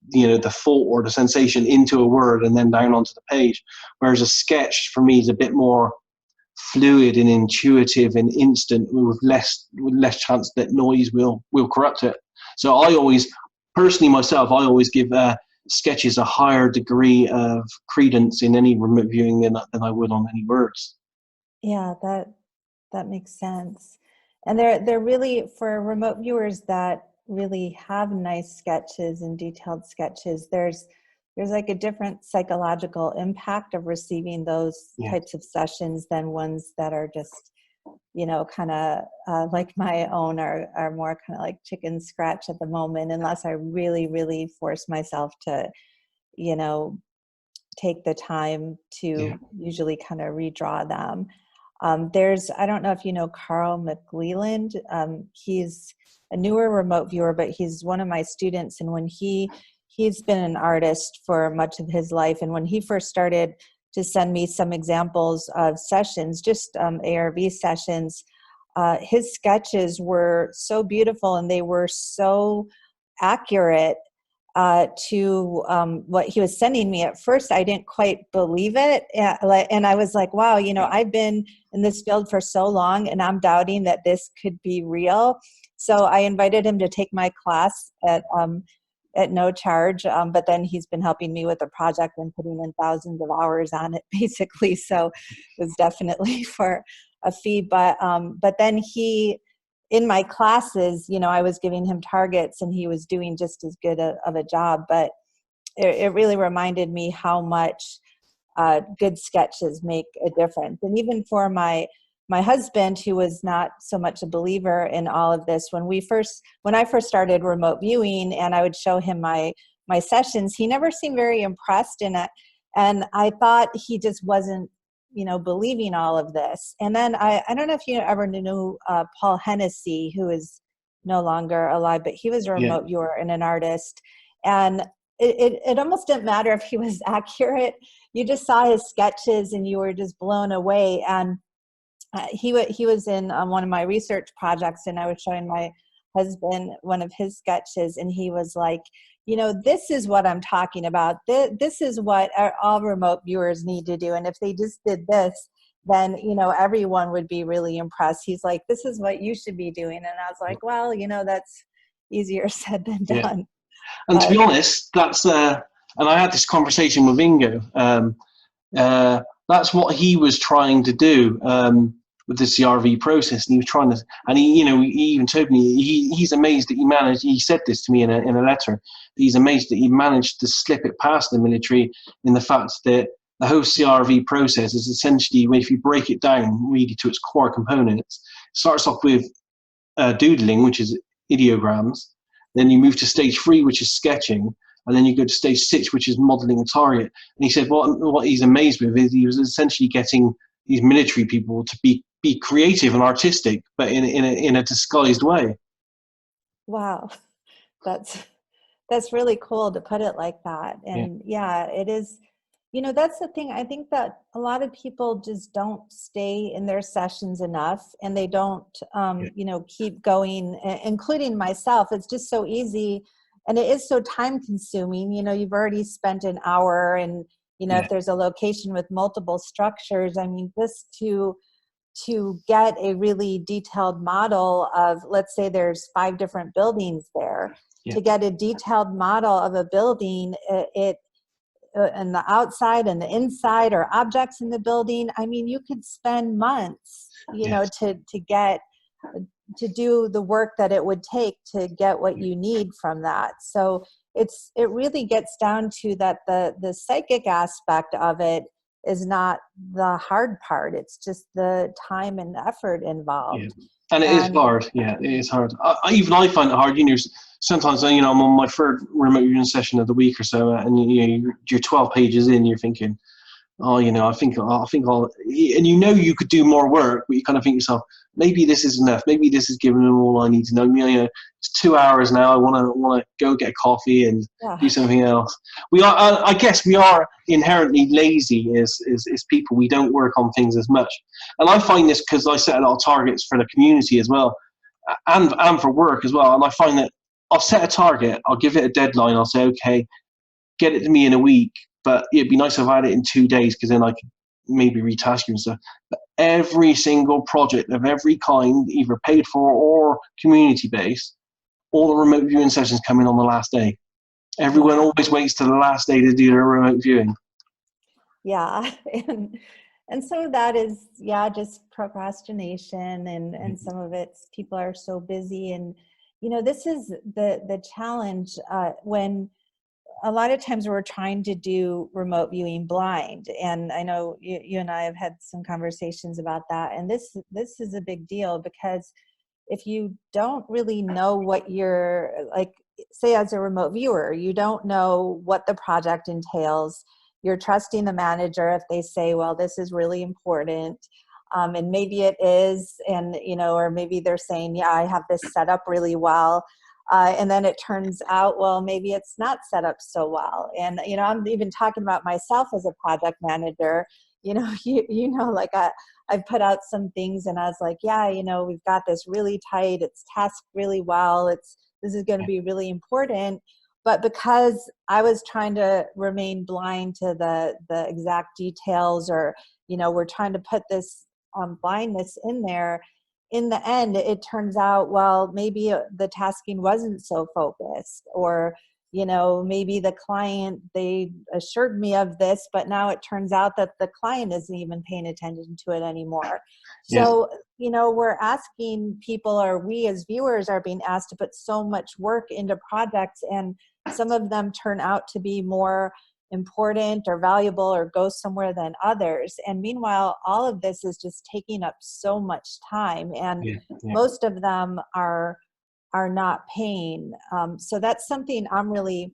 the thought or the sensation into a word and then down onto the page. Whereas a sketch for me is a bit more fluid and intuitive and instant, with less chance that noise will corrupt it. So I always, personally myself, give sketches a higher degree of credence in any remote viewing than I would on any words. Yeah, that makes sense. And they're really, for remote viewers that really have nice sketches and detailed sketches, there's like a different psychological impact of receiving those types of sessions than ones that are just, kind of like my own, are more kind of like chicken scratch at the moment, unless I really, really force myself to, take the time to usually kind of redraw them. I don't know if you know Carl McLeland. He's a newer remote viewer, but he's one of my students. And when he's been an artist for much of his life, and when he first started to send me some examples of sessions, just ARV sessions, his sketches were so beautiful and they were so accurate to what he was sending me. At first, I didn't quite believe it. And I was like, wow, I've been in this field for so long and I'm doubting that this could be real. So I invited him to take my class at no charge. But then he's been helping me with the project and putting in thousands of hours on it, basically. So it was definitely for a fee. But then in my classes, I was giving him targets and he was doing just as good of a job. But it really reminded me how much good sketches make a difference. And even for my husband, who was not so much a believer in all of this, when I first started remote viewing and I would show him my sessions, he never seemed very impressed in it. And I thought he just wasn't believing all of this. And then I don't know if you ever knew Paul Hennessy, who is no longer alive, but he was a remote viewer and an artist. And it almost didn't matter if he was accurate. You just saw his sketches and you were just blown away. And he was in one of my research projects, and I was showing my husband one of his sketches, and he was like, this is what I'm talking about. This is what all remote viewers need to do. And if they just did this, then, everyone would be really impressed. He's like, this is what you should be doing. And I was like, well, that's easier said than done. Yeah. And to be honest, that's, and I had this conversation with Ingo. That's what he was trying to do with the CRV process. And he was trying to, and he even told me he's amazed that he managed, he said this to me in a letter, he's amazed that he managed to slip it past the military, in the fact that the whole CRV process is essentially, if you break it down really to its core components, it starts off with doodling, which is ideograms. Then you move to stage 3, which is sketching. And then you go to stage 6, which is modeling a target. And he said what he's amazed with is he was essentially getting these military people to be creative and artistic, but in a disguised way. Wow. That's really cool to put it like that. And yeah, it is, that's the thing. I think that a lot of people just don't stay in their sessions enough, and they don't, keep going, including myself. It's just so easy. And it is so time consuming. You've already spent an hour, and, if there's a location with multiple structures, I mean, just to get a really detailed model of, let's say there's 5 different buildings there, to get a detailed model of a building, and the outside and the inside, or objects in the building. I mean, you could spend months, to do the work that it would take to get what you need from that. So it really gets down to that the psychic aspect of it is not the hard part. It's just the time and effort involved. And it is hard. Yeah, it is hard. Even I find it hard. Sometimes I'm on my 3rd remote viewing session of the week or so, and you're 12 pages in, you're thinking, I think I'll, and you could do more work, but you kind of think to yourself, maybe this is enough. Maybe this is giving them all I need to know. It's 2 hours now. I want to go get a coffee and do something else. I guess we are inherently lazy as people. We don't work on things as much. And I find this because I set a lot of targets for the community as well, and for work as well. And I find that I'll set a target, I'll give it a deadline, I'll say, okay, get it to me in a week, but it'd be nice if I had it in 2 days, because then I could maybe retask you and stuff. But every single project of every kind, either paid for or community-based, all the remote viewing sessions come in on the last day. Everyone always waits to the last day to do their remote viewing. Yeah, and some of that is, just procrastination, and some of it's people are so busy. And, this is the challenge when a lot of times we're trying to do remote viewing blind. And I know you and I have had some conversations about that. And this is a big deal, because if you don't really know what you're, like, say as a remote viewer, you don't know what the project entails. You're trusting the manager if they say, well, this is really important. And maybe it is, and, or maybe they're saying, I have this set up really well. And then it turns out, well, maybe it's not set up so well. And, I'm even talking about myself as a project manager. Like I've put out some things and I was like, we've got this really tight, it's tasked really well. This is going to be really important. But because I was trying to remain blind to the exact details, or, we're trying to put this blindness in there, in the end, it turns out, well, maybe the tasking wasn't so focused, or, maybe the client, they assured me of this, but now it turns out that the client isn't even paying attention to it anymore. Yeah. So, we're asking people, or we as viewers are being asked to put so much work into projects, and some of them turn out to be more important or valuable or go somewhere than others. And meanwhile, all of this is just taking up so much time, and most of them are not paying. So that's something I'm really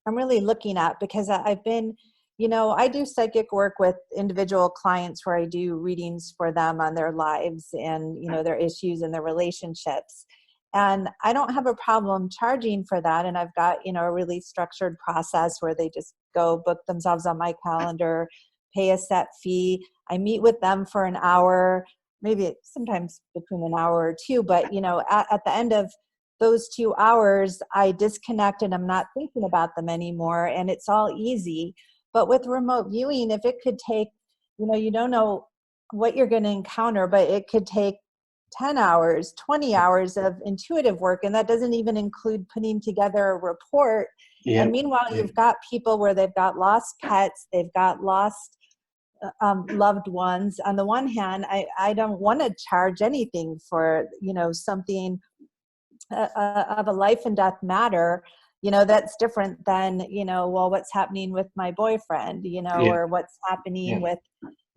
looking at, because I've been, I do psychic work with individual clients where I do readings for them on their lives and, their issues and their relationships. And I don't have a problem charging for that. And I've got, a really structured process where they just go book themselves on my calendar, pay a set fee. I meet with them for an hour, maybe sometimes between an hour or two. But, at the end of those 2 hours, I disconnect and I'm not thinking about them anymore. And it's all easy. But with remote viewing, if it could take, you don't know what you're going to encounter, but it could take 10 hours, 20 hours of intuitive work. And that doesn't even include putting together a report. Yeah. And meanwhile, you've got people where they've got lost pets, they've got lost loved ones. On the one hand, I don't want to charge anything for, something of a life and death matter. That's different than, well, what's happening with my boyfriend, or what's happening with,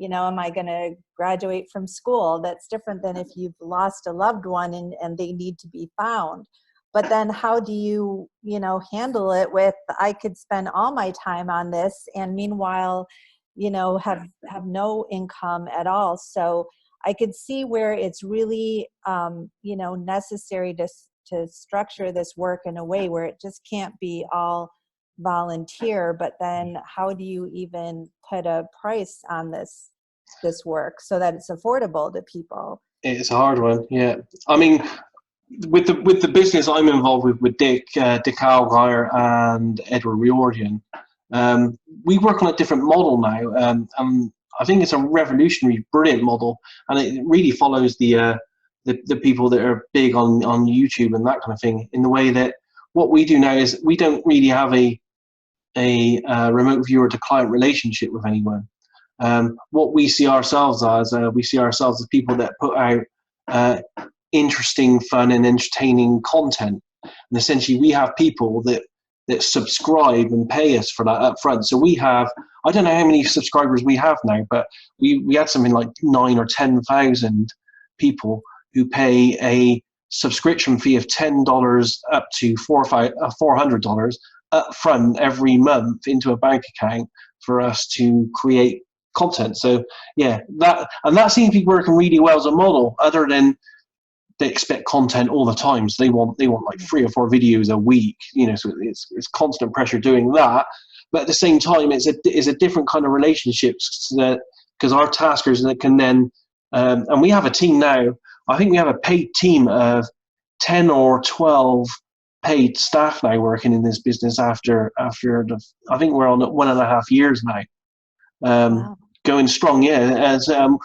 am I going to graduate from school? That's different than if you've lost a loved one and they need to be found. But then how do you, handle it with, I could spend all my time on this and meanwhile, have no income at all. So I could see where it's really, necessary to structure this work in a way where it just can't be all volunteer. But then how do you even put a price on this work so that it's affordable to people? It's a hard one. Yeah. I mean, with the business I'm involved with Dick Algire and Edward Riordan, we work on a different model now. And I think it's a revolutionary, brilliant model. And it really follows the people that are big on YouTube and that kind of thing, in the way that what we do now is we don't really have a remote viewer to client relationship with anyone. What we see ourselves as people that put out interesting, fun and entertaining content. And essentially we have people that subscribe and pay us for that up front. So we have, I don't know how many subscribers we have now, but we had something like 9,000 or 10,000 people who pay a subscription fee of $10 up to $400 up front every month into a bank account for us to create content. So yeah, that seems to be working really well as a model, other than they expect content all the time. So they want like 3 or 4 videos a week, so it's constant pressure doing that. But at the same time, it's a different kind of relationships, because our taskers that can then, and we have a team now. I think we have a paid team of 10 or 12 paid staff now working in this business after I think we're on 1.5 years now. Wow. Going strong, yeah. As some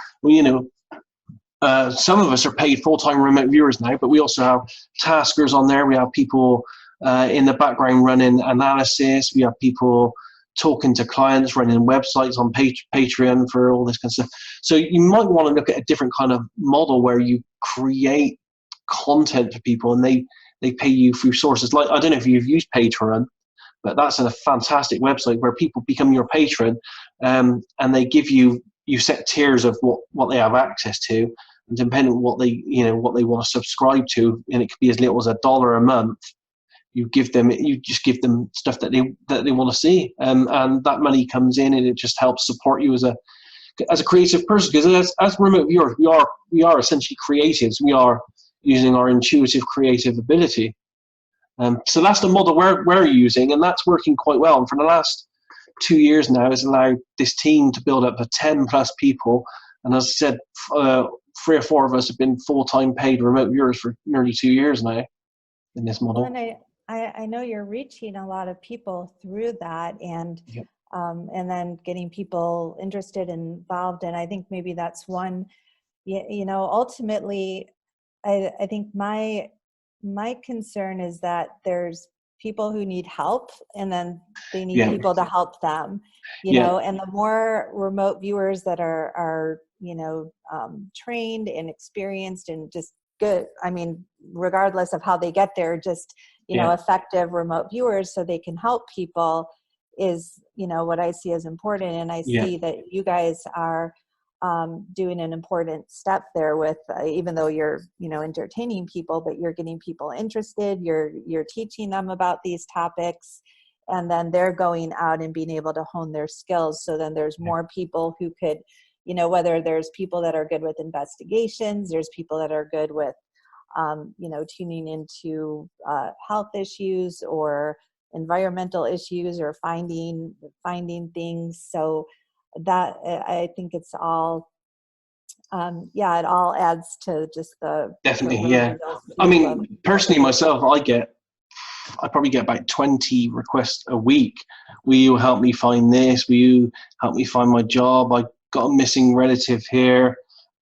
of us are paid full-time remote viewers now, but we also have taskers on there. We have people in the background running analysis. We have people talking to clients, running websites on Patreon for all this kind of stuff. So you might want to look at a different kind of model where you create content for people and they pay you through sources. Like, I don't know if you've used Patreon, but that's a fantastic website where people become your patron, and they give you set tiers of what they have access to, and depending on what they want to subscribe to, and it could be as little as $1 a month. You just give them stuff that they want to see, and that money comes in, and it just helps support you as a creative person. Because as remote viewers, we are essentially creatives. We are using our intuitive creative ability. So that's the model we're using, and that's working quite well. And for the last 2 years now, it's allowed this team to build up to 10 plus people. And as I said, 3 or 4 of us have been full-time paid remote viewers for nearly 2 years now in this model. Well, I know you're reaching a lot of people through that, and Yep. then getting people interested and involved. And I think maybe that's one, ultimately, I think my concern is that there's people who need help, and then they need Yeah. people to help them, Yeah. and the more remote viewers that are trained and experienced and just good, I mean, regardless of how they get there, just, Yeah. effective remote viewers so they can help people is, what I see as important. And I Yeah. see that you guys are doing an important step there with, even though you're, entertaining people, but you're getting people interested, you're teaching them about these topics, and then they're going out and being able to hone their skills. So then there's more people who could, whether there's people that are good with investigations, there's people that are good with, tuning into health issues or environmental issues or finding things. So that, I think it's all, it all adds to just Definitely. really Yeah. those I field of mean, personally, myself, I probably get about 20 requests a week. Will you help me find this? Will you help me find my job? I got a missing relative here.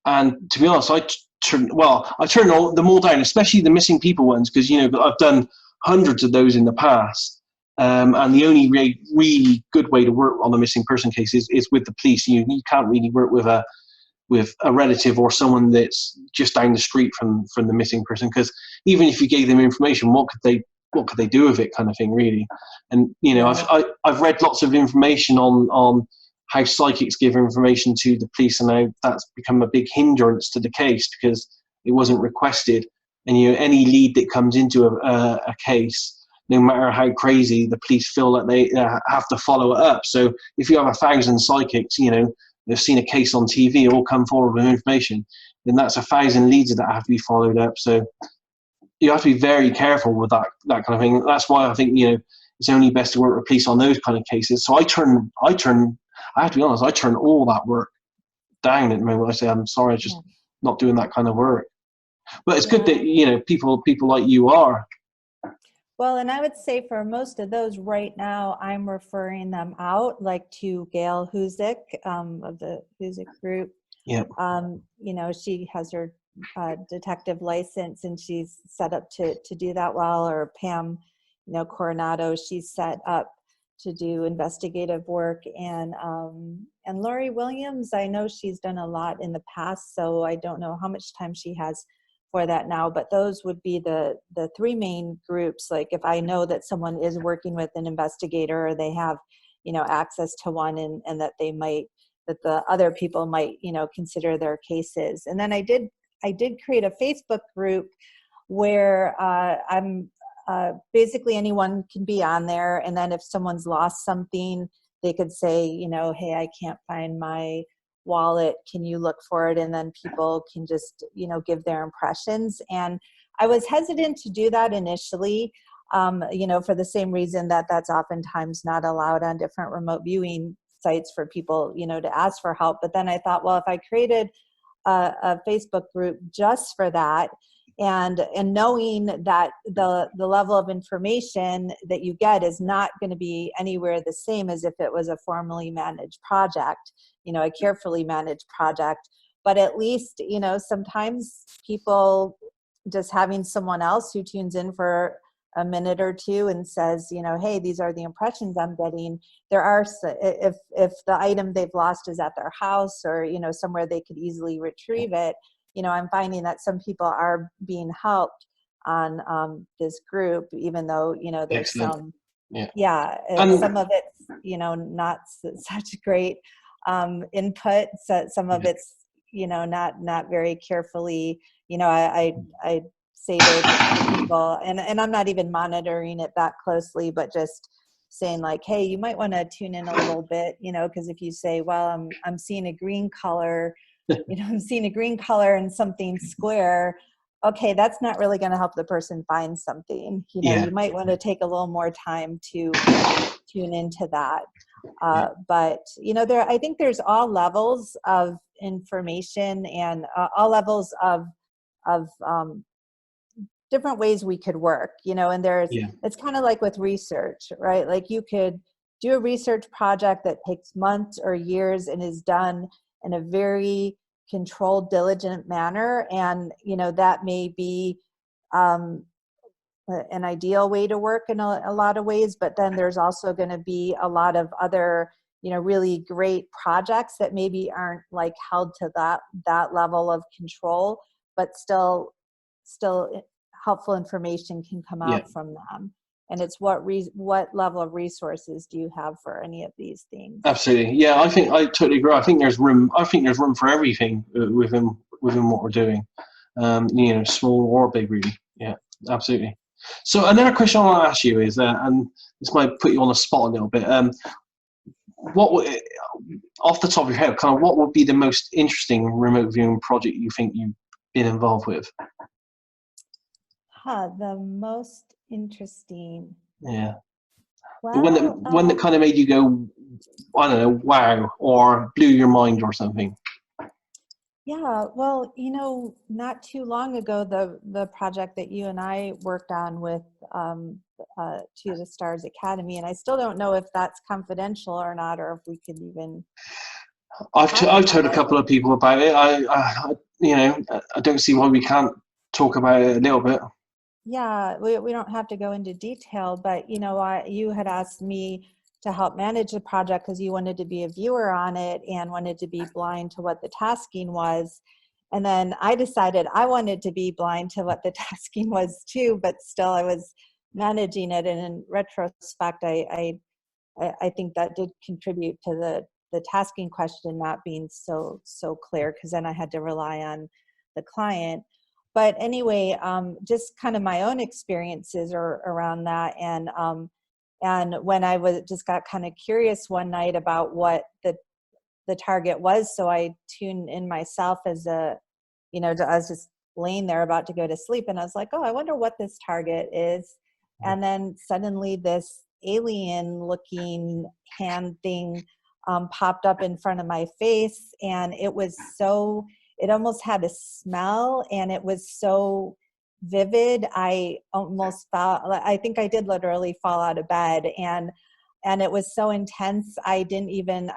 And to be honest, I turn them all down, especially the missing people ones, because, I've done hundreds of those in the past. And the only really good way to work on a missing person case is with the police. You can't really work with a relative or someone that's just down the street from the missing person, because even if you gave them information, what could they do with it, kind of thing, really. And Right. I've read lots of information on how psychics give information to the police, and how that's become a big hindrance to the case because it wasn't requested. And any lead that comes into a case, no matter how crazy, the police feel like they have to follow it up. So if you have 1,000 psychics, they've seen a case on TV, all come forward with information, then that's 1,000 leads that have to be followed up. So you have to be very careful with that kind of thing. That's why I think, it's only best to work with police on those kind of cases. So I have to be honest, I turn all that work down at the moment. I say, I'm sorry, I'm just not doing that kind of work. But it's good that, people like you are. Well, and I would say for most of those right now, I'm referring them out, like to Gail Huzik of the Huzik Group. Yeah. She has her detective license, and she's set up to do that well. Or Pam, Coronado, she's set up to do investigative work. And Lori Williams, I know she's done a lot in the past, so I don't know how much time she has for that now, but those would be the three main groups. Like if I know that someone is working with an investigator, or they have, access to one, and that that the other people might, consider their cases. And then I did create a Facebook group where I'm basically anyone can be on there. And then if someone's lost something, they could say, hey, I can't find my wallet, can you look for it? And then people can just, give their impressions. And I was hesitant to do that initially, for the same reason that that's oftentimes not allowed on different remote viewing sites for people, to ask for help. But then I thought, well, if I created a Facebook group just for that, and knowing that the level of information that you get is not going to be anywhere the same as if it was a formally managed project, a carefully managed project. But at least, sometimes people just having someone else who tunes in for a minute or two and says, hey, these are the impressions I'm getting. There are, if the item they've lost is at their house, or, somewhere they could easily retrieve it, I'm finding that some people are being helped on this group, even though, there's Excellent. some, And some of it's, not such great input. So some of it's, not very carefully, I say to people, and I'm not even monitoring it that closely, but just saying like, hey, you might want to tune in a little bit, because if you say, well, I'm seeing a green color, I'm seeing a green color and something square, okay, that's not really going to help the person find something. You might want to take a little more time to tune into that. But I think there's all levels of information, and all levels of different ways we could work, you know, and there's, Yeah. it's kind of like with research, right? Like you could do a research project that takes months or years and is done in a very controlled, diligent manner. And, you know, that may be an ideal way to work in a lot of ways, but then there's also going to be a lot of other, you know, really great projects that maybe aren't like held to that level of control, but still helpful information can come Yeah. out from them. And it's what level of resources do you have for any of these things? Absolutely. Yeah, I totally agree. I think there's room for everything within what we're doing. You know, small or big, really. Yeah, absolutely. So another question I want to ask you is, and this might put you on the spot a little bit. Off the top of your head, kind of what would be the most interesting remote viewing project you think you've been involved with? The most interesting. Yeah. Well, The one that kind of made you go, I don't know, wow, or blew your mind or something. yeah, well, you know, not too long ago, the project that you and I worked on with To the Stars Academy, and I still don't know if that's confidential or not, or if we could even. I've told a couple of people about it. I you know, I don't see why we can't talk about it a little bit. Yeah, we don't have to go into detail, but you know, you had asked me to help manage the project because you wanted to be a viewer on it and wanted to be blind to what the tasking was. And then I decided I wanted to be blind to what the tasking was too, but still I was managing it. And in retrospect, I think that did contribute to the tasking question not being so clear, because then I had to rely on the client. But anyway, just kind of my own experiences around that. And when I just got kind of curious one night about what the target was. So I tuned in myself as I was just laying there about to go to sleep. And I was like, oh, I wonder what this target is. And then suddenly this alien looking hand thing popped up in front of my face. And it almost had a smell, and it was so vivid. I think I did literally fall out of bed, and it was so intense. I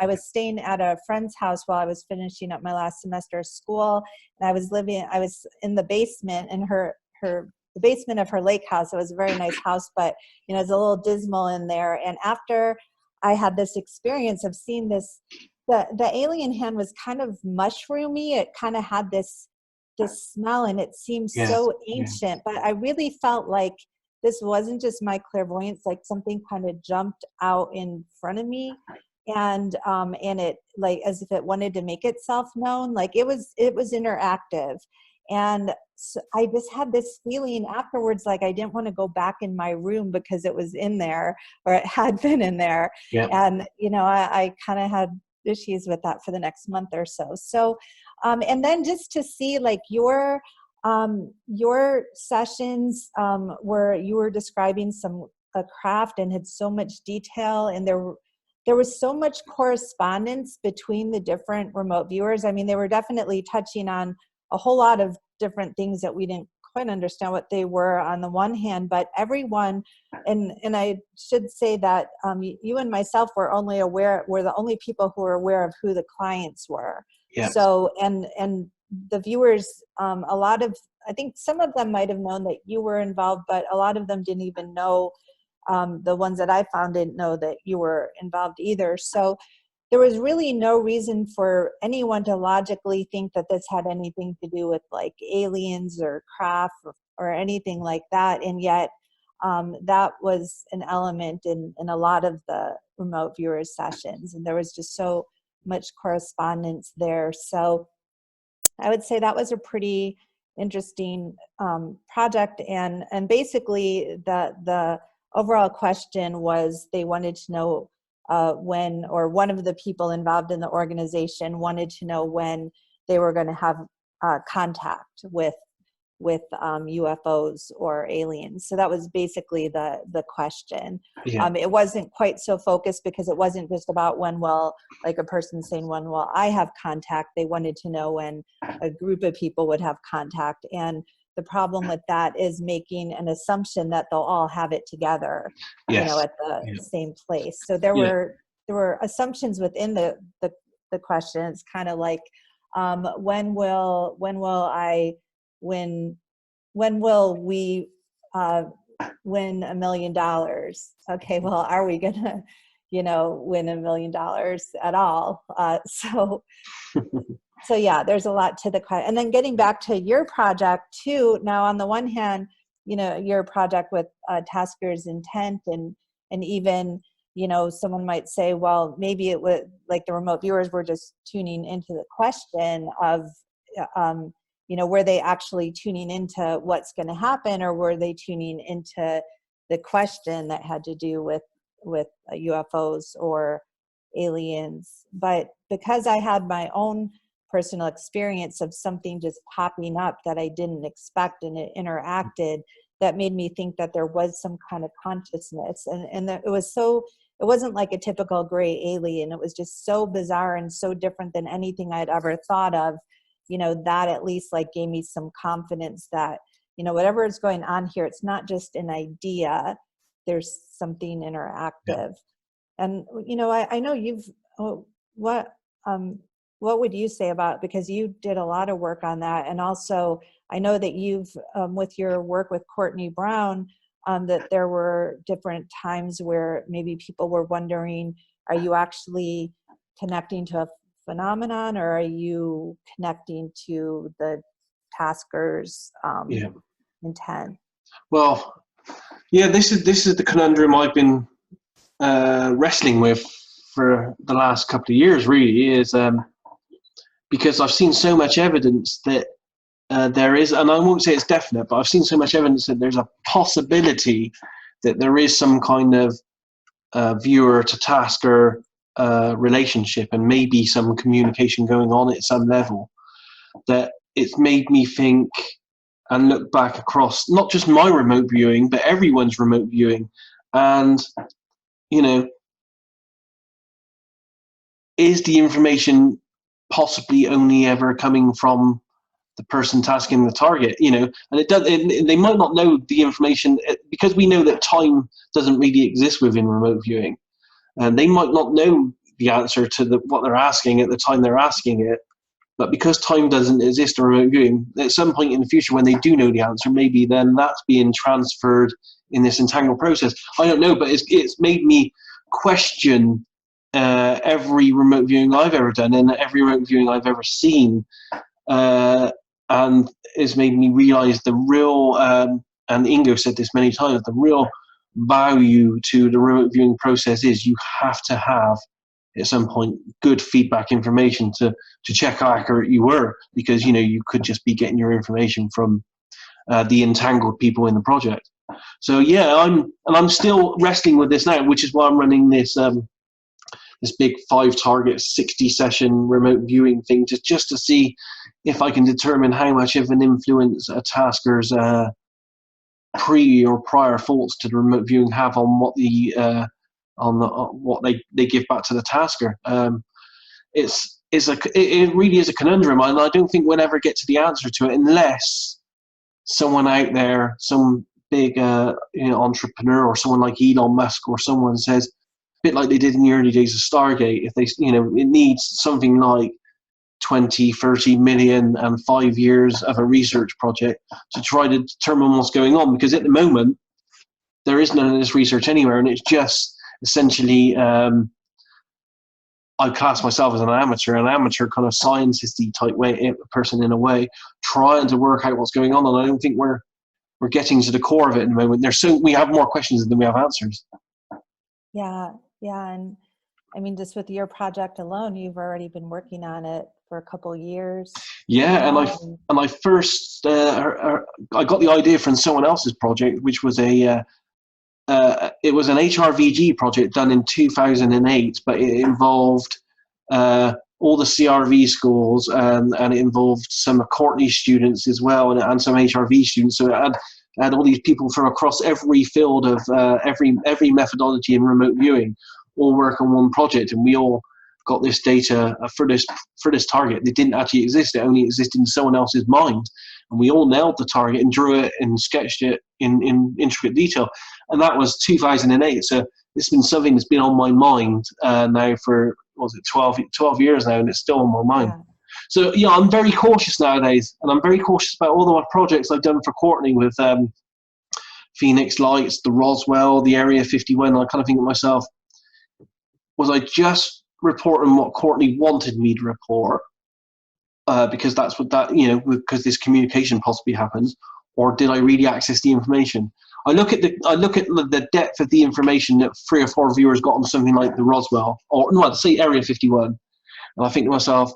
was staying at a friend's house while I was finishing up my last semester of school, and I was in the basement in the basement of her lake house. It was a very nice house, but you know, it's a little dismal in there. And after I had this experience of seeing this, the alien hand was kind of mushroomy. It kind of had this smell, and it seemed so ancient, but I really felt like this wasn't just my clairvoyance, like something kind of jumped out in front of me, and it, like, as if it wanted to make itself known. Like it was interactive. And so I just had this feeling afterwards, like I didn't want to go back in my room because it was in there, or it had been in there. Yeah. And, you know, I kind of had issues with that for the next month or so. So, and then just to see like your sessions where you were describing a craft and had so much detail, and there was so much correspondence between the different remote viewers. I mean, they were definitely touching on a whole lot of different things that we didn't quite understand what they were on the one hand, but everyone, and I should say that you and myself were the only people who were aware of who the clients were. Yeah. So, and the viewers, I think some of them might have known that you were involved, but a lot of them didn't even know, the ones that I found didn't know that you were involved either. So there was really no reason for anyone to logically think that this had anything to do with like aliens or craft or anything like that. And yet that was an element in a lot of the remote viewers sessions. And there was just so much correspondence there. So I would say that was a pretty interesting project. And basically the overall question was, they wanted to know when, or one of the people involved in the organization wanted to know when they were going to have contact with UFOs or aliens. So that was basically the question. Yeah. It wasn't quite so focused, because it wasn't just about when will, like a person saying when will I have contact. They wanted to know when a group of people would have contact. And the problem with that is making an assumption that they'll all have it together, Yes. at the same place. So there were assumptions within the question. It's kind of like, when will we win $1 million? Okay, well, are we gonna, win $1 million at all? So yeah, there's a lot to the question. And then getting back to your project too. Now, on the one hand, your project with Tasker's intent, and even, someone might say, well, maybe it was like the remote viewers were just tuning into the question of, were they actually tuning into what's going to happen, or were they tuning into the question that had to do with UFOs or aliens? But because I had my own personal experience of something just popping up that I didn't expect, and it interacted, that made me think that there was some kind of consciousness, and that it wasn't like a typical gray alien. It was just so bizarre and so different than anything I'd ever thought of, that at least like gave me some confidence that, whatever is going on here, it's not just an idea, there's something interactive. And, I know what would you say about, because you did a lot of work on that. And also I know that you've, with your work with Courtney Brown, that there were different times where maybe people were wondering, are you actually connecting to a phenomenon, or are you connecting to the tasker's intent? Well, yeah, this is the conundrum I've been wrestling with for the last couple of years, really, is because I've seen so much evidence that there is, and I won't say it's definite, but I've seen so much evidence that there's a possibility that there is some kind of viewer to tasker relationship, and maybe some communication going on at some level, that it's made me think and look back across not just my remote viewing, but everyone's remote viewing. And, is the information possibly only ever coming from the person tasking the target, and they might not know the information, because we know that time doesn't really exist within remote viewing, and they might not know the answer to what they're asking at the time they're asking it. But because time doesn't exist in remote viewing, at some point in the future when they do know the answer, maybe then that's being transferred in this entangled process. I don't know, but it's made me question every remote viewing I've ever done, and every remote viewing I've ever seen, and it's made me realize the real, and Ingo said this many times, the real value to the remote viewing process is you have to have, at some point, good feedback information to check how accurate you were, because you could just be getting your information from the entangled people in the project. So yeah, I'm still wrestling with this now, which is why I'm running this this big 5-target 60-session remote viewing thing, just to see if I can determine how much of an influence a tasker's prior thoughts to the remote viewing have on what what they give back to the tasker. It really is a conundrum, and I don't think we'll ever get to the answer to it unless someone out there, some big entrepreneur, or someone like Elon Musk, or someone says, a bit like they did in the early days of Stargate, if they, it needs something like 20, 30 million and 5 years of a research project to try to determine what's going on, because at the moment there is none of this research anywhere, and it's just essentially I class myself as an amateur kind of scientist-y type person in a way, trying to work out what's going on, and I don't think we're getting to the core of it at the moment. We have more questions than we have answers. Yeah, and I mean, just with your project alone, you've already been working on it for a couple of years. Yeah, and I first I got the idea from someone else's project, which was it was an HRVG project done in 2008, but it involved all the CRV schools, and it involved some Courtney students as well, and some HRV students. So it had all these people from across every field of every methodology in remote viewing, all work on one project, and we all got this data for this target. It didn't actually exist; it only existed in someone else's mind. and we all nailed the target and drew it and sketched it in intricate detail. And that was 2008. So it's been something that's been on my mind now for, what was it, 12 years now, and it's still on my mind. Yeah. So, yeah, I'm very cautious nowadays, and I'm very cautious about all the projects I've done for Courtney with Phoenix Lights, the Roswell, the Area 51. And I kind of think to myself, was I just reporting what Courtney wanted me to report? Because that's what because this communication possibly happens, or did I really access the information? I look at the depth of the information that 3 or 4 viewers got on something like the Roswell, or no, say Area 51, and I think to myself,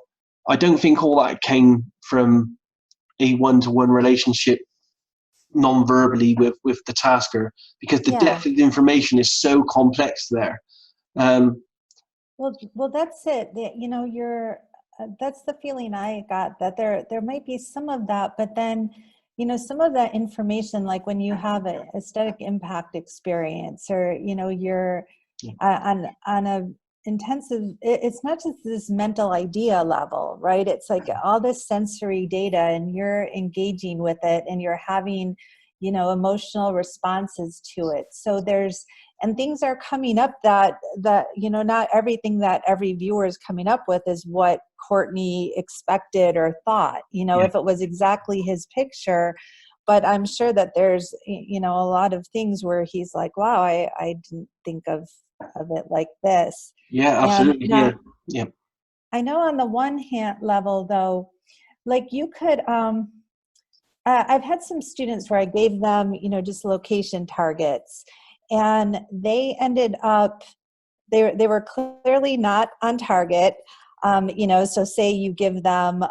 I don't think all that came from a one-to-one relationship non-verbally with the tasker, because the depth of the information is so complex there. Well, that's it. That's the feeling I got, that there might be some of that, but then, some of that information, like when you have an aesthetic impact experience, or, you're on a intensive, it's not just this mental idea level, right? It's like all this sensory data, and you're engaging with it, and you're having, emotional responses to it. So and things are coming up that not everything that every viewer is coming up with is what Courtney expected or thought, if it was exactly his picture. But I'm sure that there's, a lot of things where he's like, wow, I didn't think of it like this. Yeah, absolutely. Yeah. I know on the one hand level, though, like you could, I've had some students where I gave them, just location targets, and they ended up, they were clearly not on target. So say you give them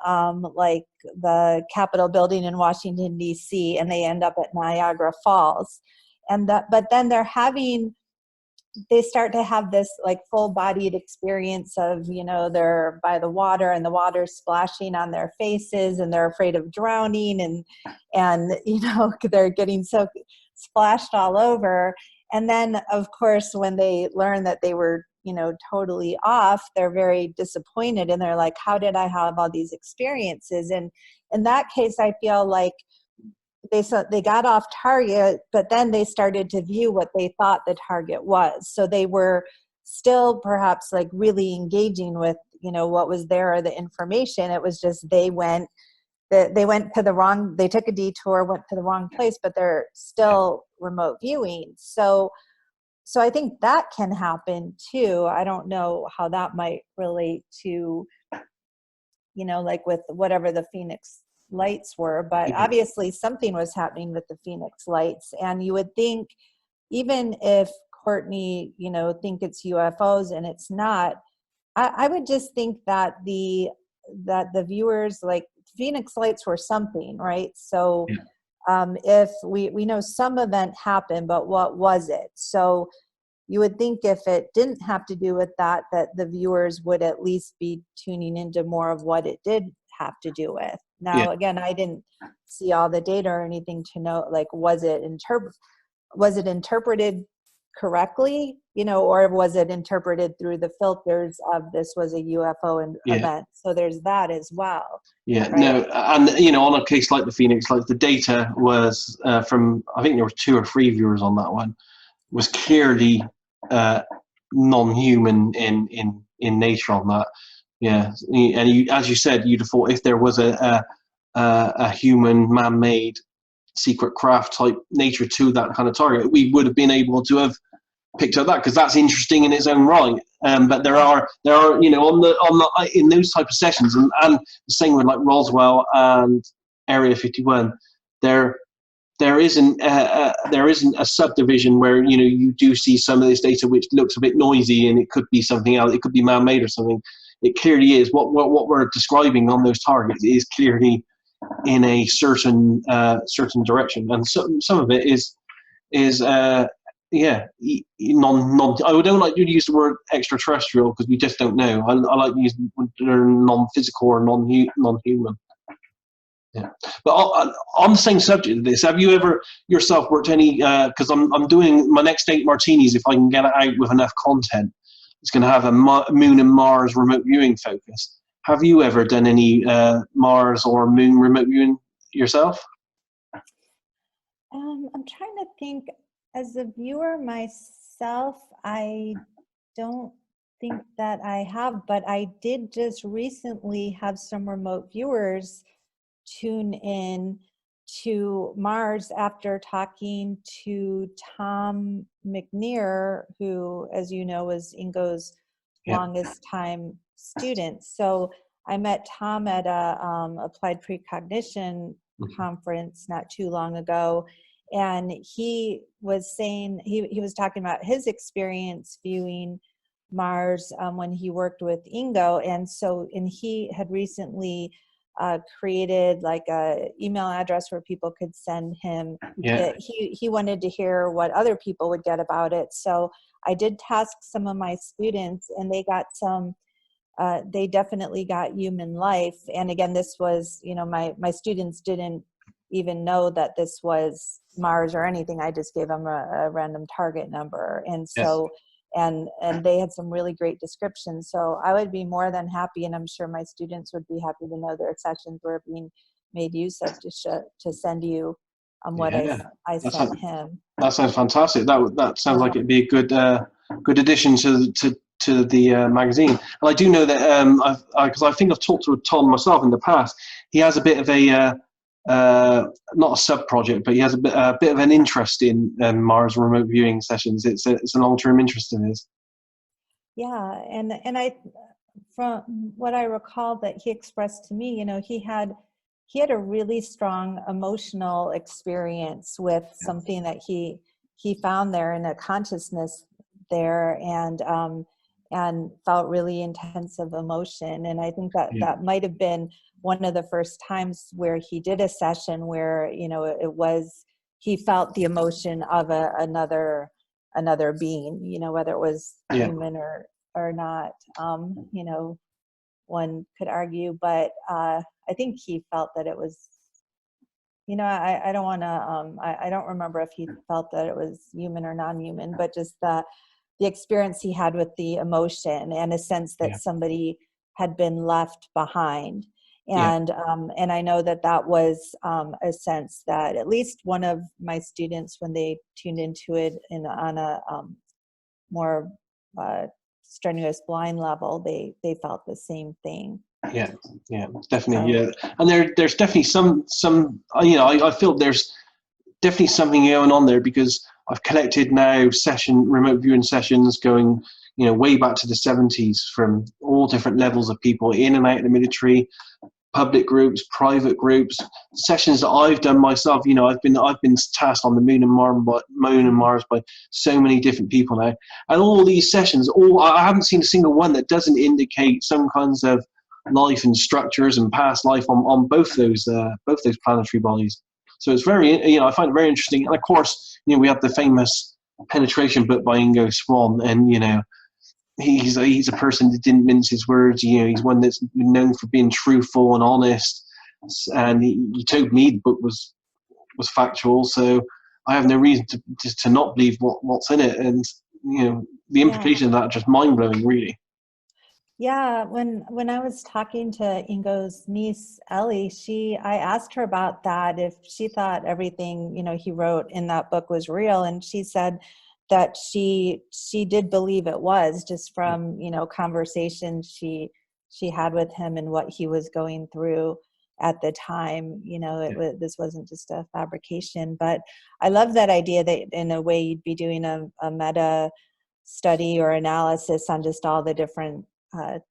like the Capitol building in Washington, D.C., and they end up at Niagara Falls. But then they start to have this like full-bodied experience of, they're by the water, and the water's splashing on their faces, and they're afraid of drowning, and they're getting so splashed all over. And then, of course, when they learn that they were, totally off, they're very disappointed, and they're like, how did I have all these experiences? And in that case, I feel like they got off target, but then they started to view what they thought the target was. So they were still perhaps like really engaging with, what was there, or the information. It was just they took a detour, went to the wrong place, but they're still remote viewing. So I think that can happen too. I don't know how that might relate to, like with whatever the Phoenix Lights were, but obviously something was happening with the Phoenix Lights. And you would think, even if Courtney, think it's UFOs and it's not, I would just think that the viewers, like, Phoenix Lights were something, right? So if we know some event happened, but what was it? So you would think if it didn't have to do with that the viewers would at least be tuning into more of what it did have to do with. Now, again, I didn't see all the data or anything to know, like, was it interpreted correctly, or was it interpreted through the filters of this was a UFO event? So there's that as well. Yeah, right? No, and on a case like the Phoenix, like the data was from, I think there were 2 or 3 viewers on that one, was clearly non-human in nature on that. Yeah, and as you said, you'd have thought if there was a human man-made secret craft type nature to that kind of target, we would have been able to have picked up that, because that's interesting in its own right. But there are on the in those type of sessions, and the same with like Roswell and Area 51, there isn't a subdivision where you do see some of this data which looks a bit noisy, and it could be something else, it could be man-made or something. It clearly is what we're describing on those targets is clearly in a certain direction, and some of it is non. I don't like to use the word extraterrestrial, because we just don't know. I like to use non-physical or non-human. Yeah, but on the same subject of this, have you ever yourself worked any? Because I'm doing my next 8 Martinis, if I can get it out with enough content. It's going to have a Moon and Mars remote viewing focus. Have you ever done any Mars or Moon remote viewing yourself? I'm trying to think. As a viewer myself, I don't think that I have, but I did just recently have some remote viewers tune in to Mars after talking to Tom McNear, who, as you know, was Ingo's longest time student. So I met Tom at a applied precognition conference not too long ago, and he was saying, he was talking about his experience viewing Mars when he worked with Ingo. And he had recently created like a email address where people could send him that he wanted to hear what other people would get about it. So I did task some of my students, and they got some they definitely got human life. And again, this was, my students didn't even know that this was Mars or anything. I just gave them a random target number. And so, and they had some really great descriptions. So I would be more than happy, and I'm sure my students would be happy to know their sessions were being made use of to send you what I sent him. That sounds fantastic. That sounds like it'd be a good addition to the magazine. And I do know that because I think I've talked to Tom myself in the past. He has a bit of a not a sub project, but he has a bit of an interest in Mars remote viewing sessions. It's a long-term interest in his. Yeah, and I, from what I recall that he expressed to me, he had a really strong emotional experience with something that he found there, in a consciousness there, and felt really intensive emotion. And I think that might have been one of the first times where he did a session where, it was, he felt the emotion of another being, whether it was human or not, one could argue, but I think he felt that it was, I don't want to, I don't remember if he felt that it was human or non-human, but just the experience he had with the emotion and a sense that somebody had been left behind. And I know that was a sense that at least one of my students, when they tuned into it on a more strenuous blind level, they felt the same thing. Yeah, definitely. And there's definitely some I feel there's definitely something going on there, because I've collected now remote viewing sessions going way back to the 70s from all different levels of people in and out of the military, public groups, private groups, sessions that I've done myself. I've been tasked on the moon and Mars by so many different people now, and all these sessions, I haven't seen a single one that doesn't indicate some kinds of life and structures and past life on both those planetary bodies. So it's very, I find it very interesting. And of course, we have the famous Penetration book by Ingo Swann, and he's a person that didn't mince his words. He's one that's been known for being truthful and honest. And he told me the book was factual, so I have no reason to not believe what's in it. And the implications of that are just mind blowing, really. Yeah, when I was talking to Ingo's niece Ellie, I asked her about that, if she thought everything he wrote in that book was real, and she said that she did believe it was, just from conversations she had with him and what he was going through at the time. This wasn't just a fabrication. But I love that idea that in a way you'd be doing a meta study or analysis on just all the different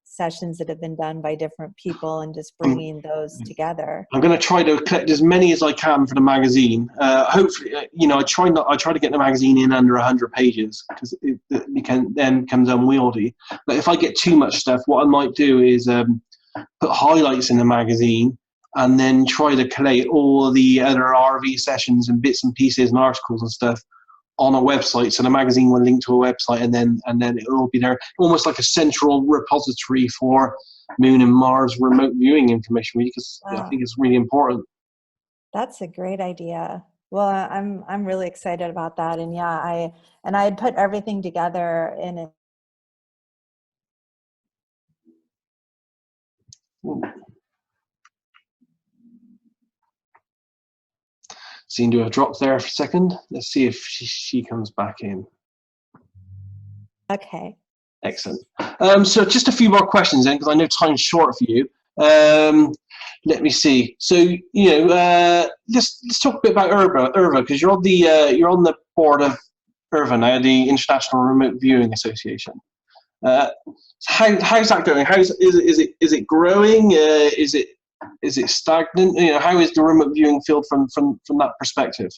sessions that have been done by different people, and just bringing those together. I'm going to try to collect as many as I can for the magazine. Hopefully, I try to get the magazine in under 100 pages, because it then becomes unwieldy. But if I get too much stuff, what I might do is put highlights in the magazine, and then try to collate all the other RV sessions and bits and pieces and articles and stuff on a website. So the magazine will link to a website, and then it'll all be there, almost like a central repository for Moon and Mars remote viewing information, because I think it's really important. That's a great idea. Well, I'm really excited about that. And I had put everything together in it. Seemed to have dropped there for a second. Let's see if she comes back in. Okay. Excellent. So just a few more questions then, because I know time's short for you. Let me see. So let's talk a bit about IRVA, because you're on the board of IRVA now, the International Remote Viewing Association. How's that going? Is it growing? Is it stagnant? How is the remote viewing field from that perspective?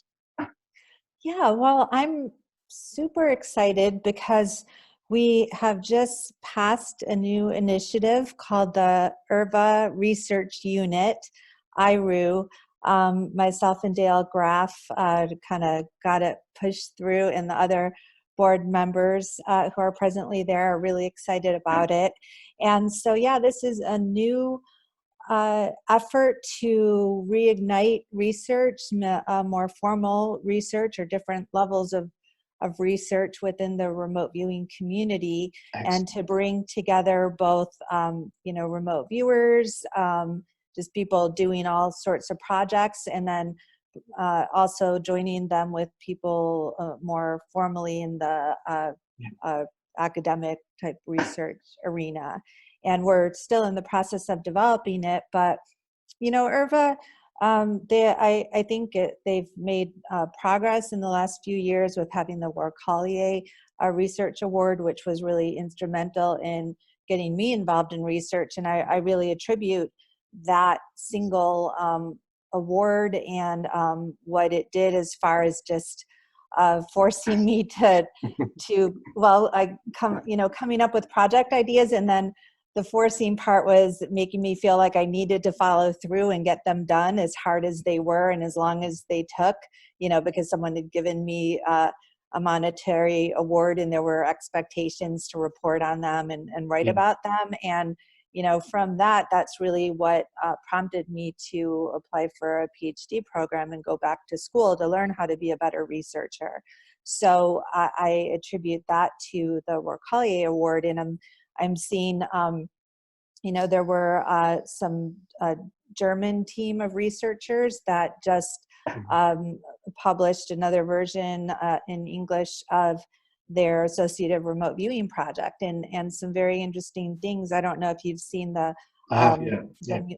Yeah, well, I'm super excited because we have just passed a new initiative called the IRVA Research Unit, IRU. Myself and Dale Graff kind of got it pushed through, and the other board members who are presently there are really excited about it. And so, yeah, this is a new effort to reignite research, more formal research or different levels of research within the remote viewing community. Excellent. And to bring together both, remote viewers, just people doing all sorts of projects, and then also joining them with people more formally in the academic type research arena. And we're still in the process of developing it, but IRVA, I think they've made progress in the last few years with having the Warcallier Research Award, which was really instrumental in getting me involved in research. And I really attribute that single award and what it did as far as just forcing me coming up with project ideas, and then the forcing part was making me feel like I needed to follow through and get them done as hard as they were and as long as they took, because someone had given me a monetary award and there were expectations to report on them and write about them. And, from that's really what prompted me to apply for a PhD program and go back to school to learn how to be a better researcher. So I attribute that to the Warcallier Award, and I'm seeing, there were some German team of researchers that just published another version in English of their associative remote viewing project, and some very interesting things. I don't know if you've seen the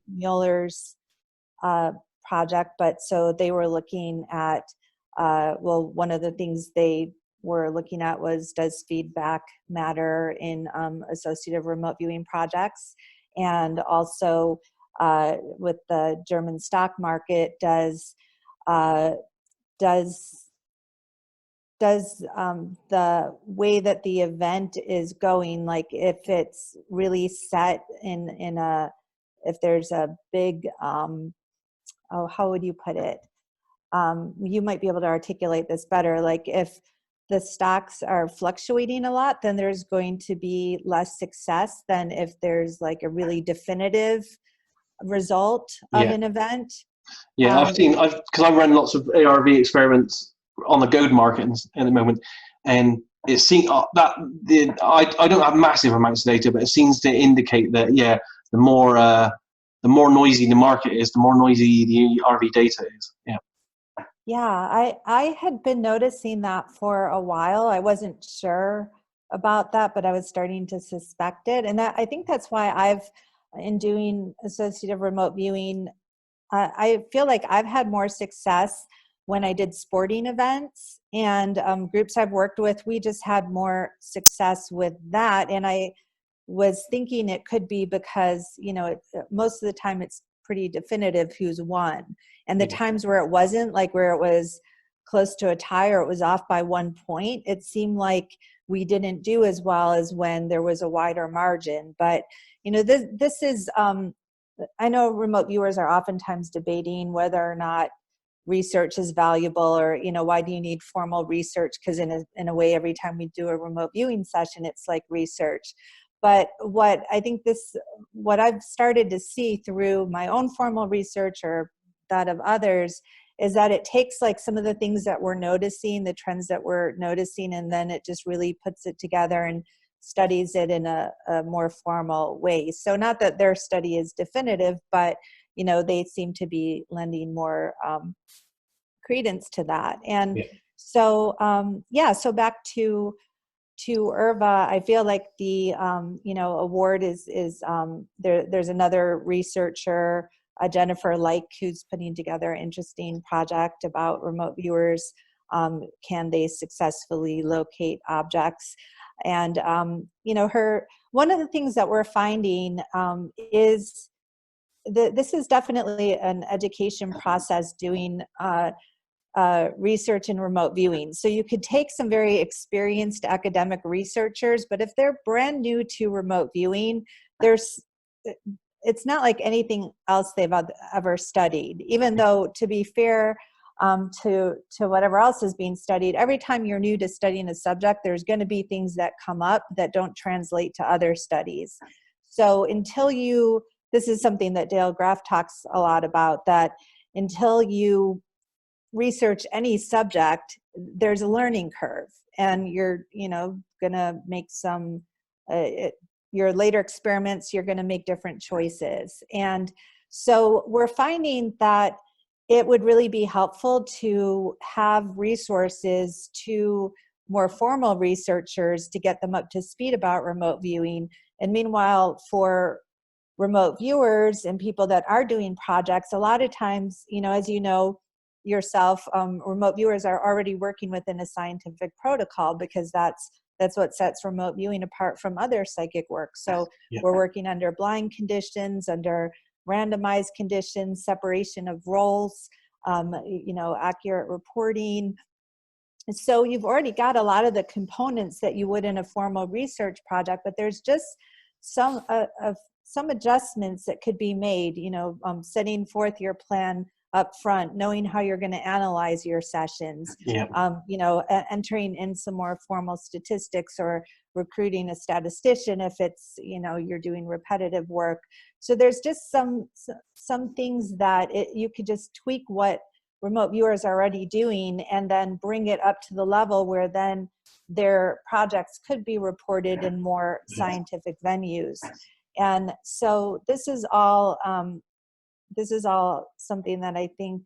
Mueller's project, but so they were looking at, one of the things they were looking at was, does feedback matter in associative remote viewing projects? And also with the German stock market, does the way that the event is going, like if it's really set in if there's a big, how would you put it? You might be able to articulate this better. Like if the stocks are fluctuating a lot, then there's going to be less success than if there's like a really definitive result of an event. Yeah, because I've run lots of ARV experiments on the gold market in the moment, and it seems I don't have massive amounts of data, but it seems to indicate that the more noisy the market is, the more noisy the RV data is. Yeah, I had been noticing that for a while. I wasn't sure about that, but I was starting to suspect it. And I think that's why in doing associative remote viewing, I feel like I've had more success when I did sporting events, and groups I've worked with, we just had more success with that. And I was thinking it could be because, most of the time it's pretty definitive who's won. And the times where it wasn't, like where it was close to a tie or it was off by 1 point, it seemed like we didn't do as well as when there was a wider margin. But, this is, I know remote viewers are oftentimes debating whether or not research is valuable, or, why do you need formal research? Because in a way, every time we do a remote viewing session, it's like research. But what I've started to see through my own formal research or that of others is that it takes like some of the things that we're noticing, the trends that we're noticing, and then it just really puts it together and studies it in a more formal way. So not that their study is definitive, but they seem to be lending more credence to that. And Yeah. so, so back to IRVA, I feel like the, award is there's another researcher, Jennifer Like, who's putting together an interesting project about remote viewers. Can they successfully locate objects? And, one of the things that we're finding is this is definitely an education process doing research in remote viewing. So you could take some very experienced academic researchers, but if they're brand new to remote viewing, it's not like anything else they've ever studied. Even though, to be fair to whatever else is being studied, every time you're new to studying a subject, there's going to be things that come up that don't translate to other studies. So this is something that Dale Graff talks a lot about, that until you research any subject, there's a learning curve, and you're gonna make some your later experiments, you're gonna make different choices. And so we're finding that it would really be helpful to have resources to more formal researchers to get them up to speed about remote viewing. And meanwhile, for remote viewers and people that are doing projects, a lot of times, as you know yourself, remote viewers are already working within a scientific protocol, because that's what sets remote viewing apart from other psychic work. So we're working under blind conditions, under randomized conditions, separation of roles, accurate reporting. And so you've already got a lot of the components that you would in a formal research project, but there's just some adjustments that could be made, setting forth your plan up front, knowing how you're going to analyze your sessions, entering in some more formal statistics, or recruiting a statistician if it's, you're doing repetitive work. So there's just some things that you could just tweak what remote viewers are already doing, and then bring it up to the level where then their projects could be reported in more scientific venues. And so this is all something that I think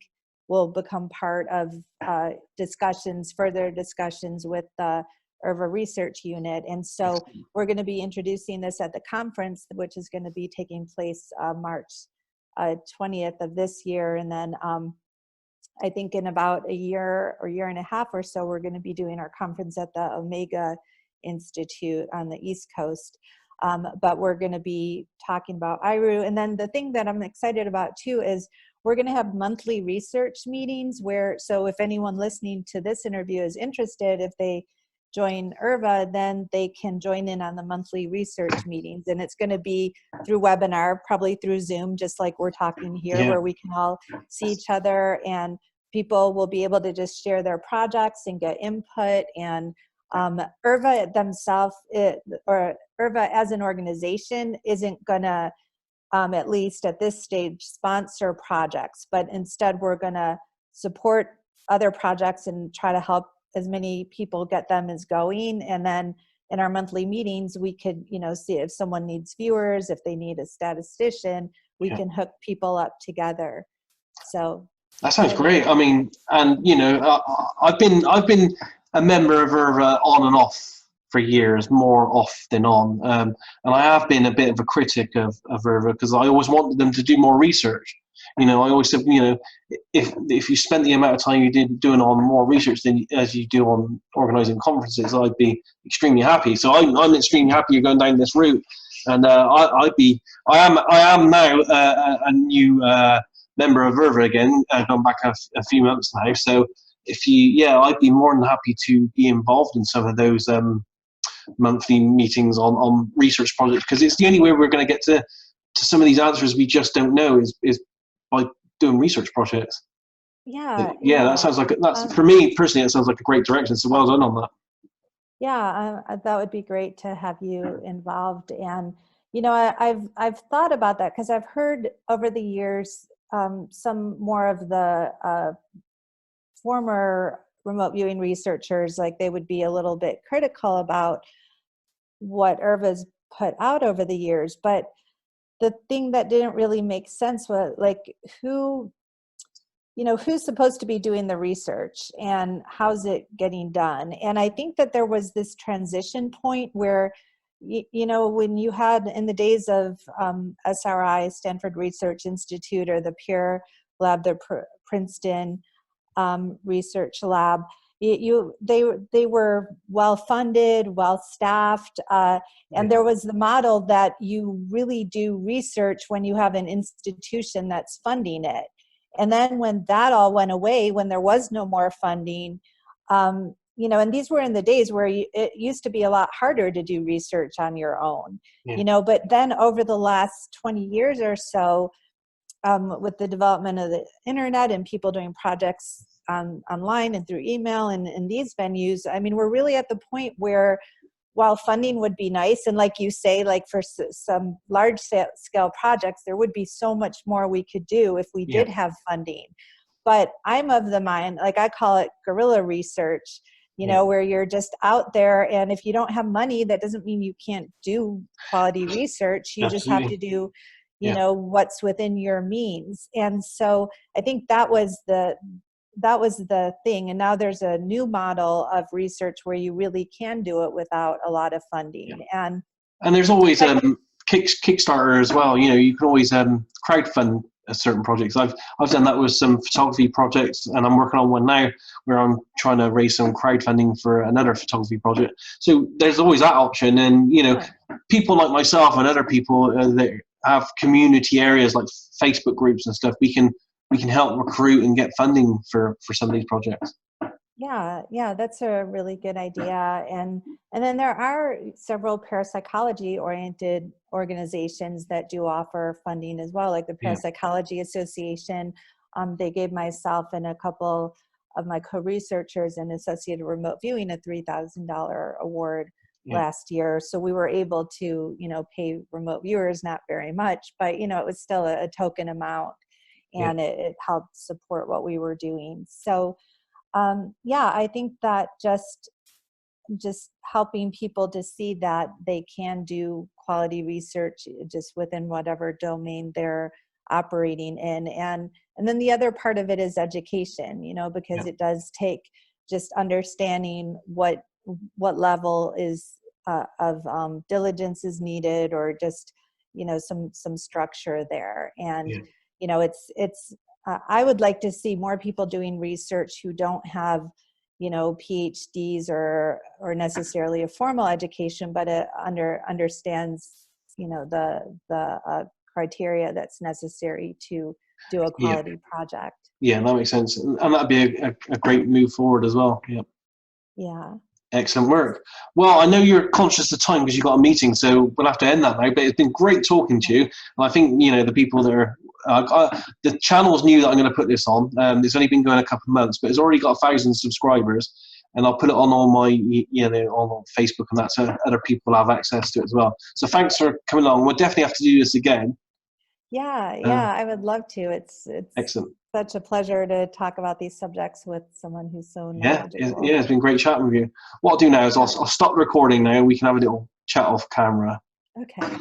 will become part of further discussions with the IRVA Research Unit. And so we're going to be introducing this at the conference, which is going to be taking place March 20th of this year. And then I think in about a year or year and a half or so, we're going to be doing our conference at the Omega Institute on the East Coast. But we're going to be talking about IRU. And then the thing that I'm excited about too is we're going to have monthly research meetings so if anyone listening to this interview is interested, if they join IRVA, then they can join in on the monthly research meetings. And it's going to be through webinar, probably through Zoom, just like we're talking here, where we can all see each other, and people will be able to just share their projects and get input. And IRVA themselves, or IRVA as an organization, isn't going to, at least at this stage, sponsor projects, but instead we're going to support other projects and try to help as many people get them as going. And then in our monthly meetings, we could, see if someone needs viewers, if they need a statistician, we can hook people up together. So that sounds great. I mean, and I've been a member of IRVA on and off for years, more off than on, and I have been a bit of a critic of IRVA, because I always wanted them to do more research. I always said, if you spent the amount of time you did doing on more research than as you do on organising conferences, I'd be extremely happy. So I'm extremely happy you're going down this route, and I am now a new member of IRVA again, gone back a few months now. So I'd be more than happy to be involved in some of those monthly meetings on research projects, because it's the only way we're going to get to some of these answers we just don't know is by doing research projects. That sounds like for me personally, it sounds like a great direction. So well done on that. That would be great to have you involved. And I've thought about that, because I've heard over the years some more of the former remote viewing researchers, like they would be a little bit critical about what IRVA's put out over the years. But the thing that didn't really make sense was, like, who who's supposed to be doing the research and how's it getting done? And I think that there was this transition point where, when you had in the days of SRI, Stanford Research Institute, or the Pure Lab, the Princeton Research Lab, they were well funded, well staffed, and there was the model that you really do research when you have an institution that's funding it. And then when that all went away, when there was no more funding, and these were in the days where it used to be a lot harder to do research on your own, but then over the last 20 years or so, with the development of the internet and people doing projects online and through email and in these venues, I mean, we're really at the point where, while funding would be nice, and like you say, like for some large scale projects, there would be so much more we could do if we did have funding. But I'm of the mind, like I call it guerrilla research, where you're just out there, and if you don't have money, that doesn't mean you can't do quality research. You just have to do, what's within your means. And so I think that was the thing. And now there's a new model of research where you really can do it without a lot of funding. And there's always Kickstarter as well. You can always crowdfund certain projects. I've done that with some photography projects, and I'm working on one now where I'm trying to raise some crowdfunding for another photography project. So there's always that option. And people like myself and other people that have community areas like Facebook groups and stuff, we can help recruit and get funding for some of these projects. Yeah, that's a really good idea. And then there are several parapsychology oriented organizations that do offer funding as well, like the Parapsychological Association. They gave myself and a couple of my co-researchers and associated remote viewing a $3,000 award last year. So we were able to, pay remote viewers, not very much, but it was still a token amount, and it helped support what we were doing. So I think that just helping people to see that they can do quality research just within whatever domain they're operating in. And then the other part of it is education, because it does take just understanding what level is of diligence is needed, or just, some structure there. And, it's I would like to see more people doing research who don't have, PhDs or necessarily a formal education, but understands, the criteria that's necessary to do a quality project. Yeah, that makes sense, and that'd be a great move forward as well. Yeah. Excellent work. Well, I know you're conscious of time because you've got a meeting, so we'll have to end that now. But it's been great talking to you. And I think the people that are the channel's new that I'm going to put this on. It's only been going a couple of months, but it's already got 1,000 subscribers, and I'll put it on all my on Facebook and that, so other people have access to it as well. So thanks for coming along. We'll definitely have to do this again. Yeah, I would love to. It's excellent. Such a pleasure to talk about these subjects with someone who's so knowledgeable. It's been great chatting with you. What I'll do now is I'll stop recording now, and we can have a little chat off camera. Okay.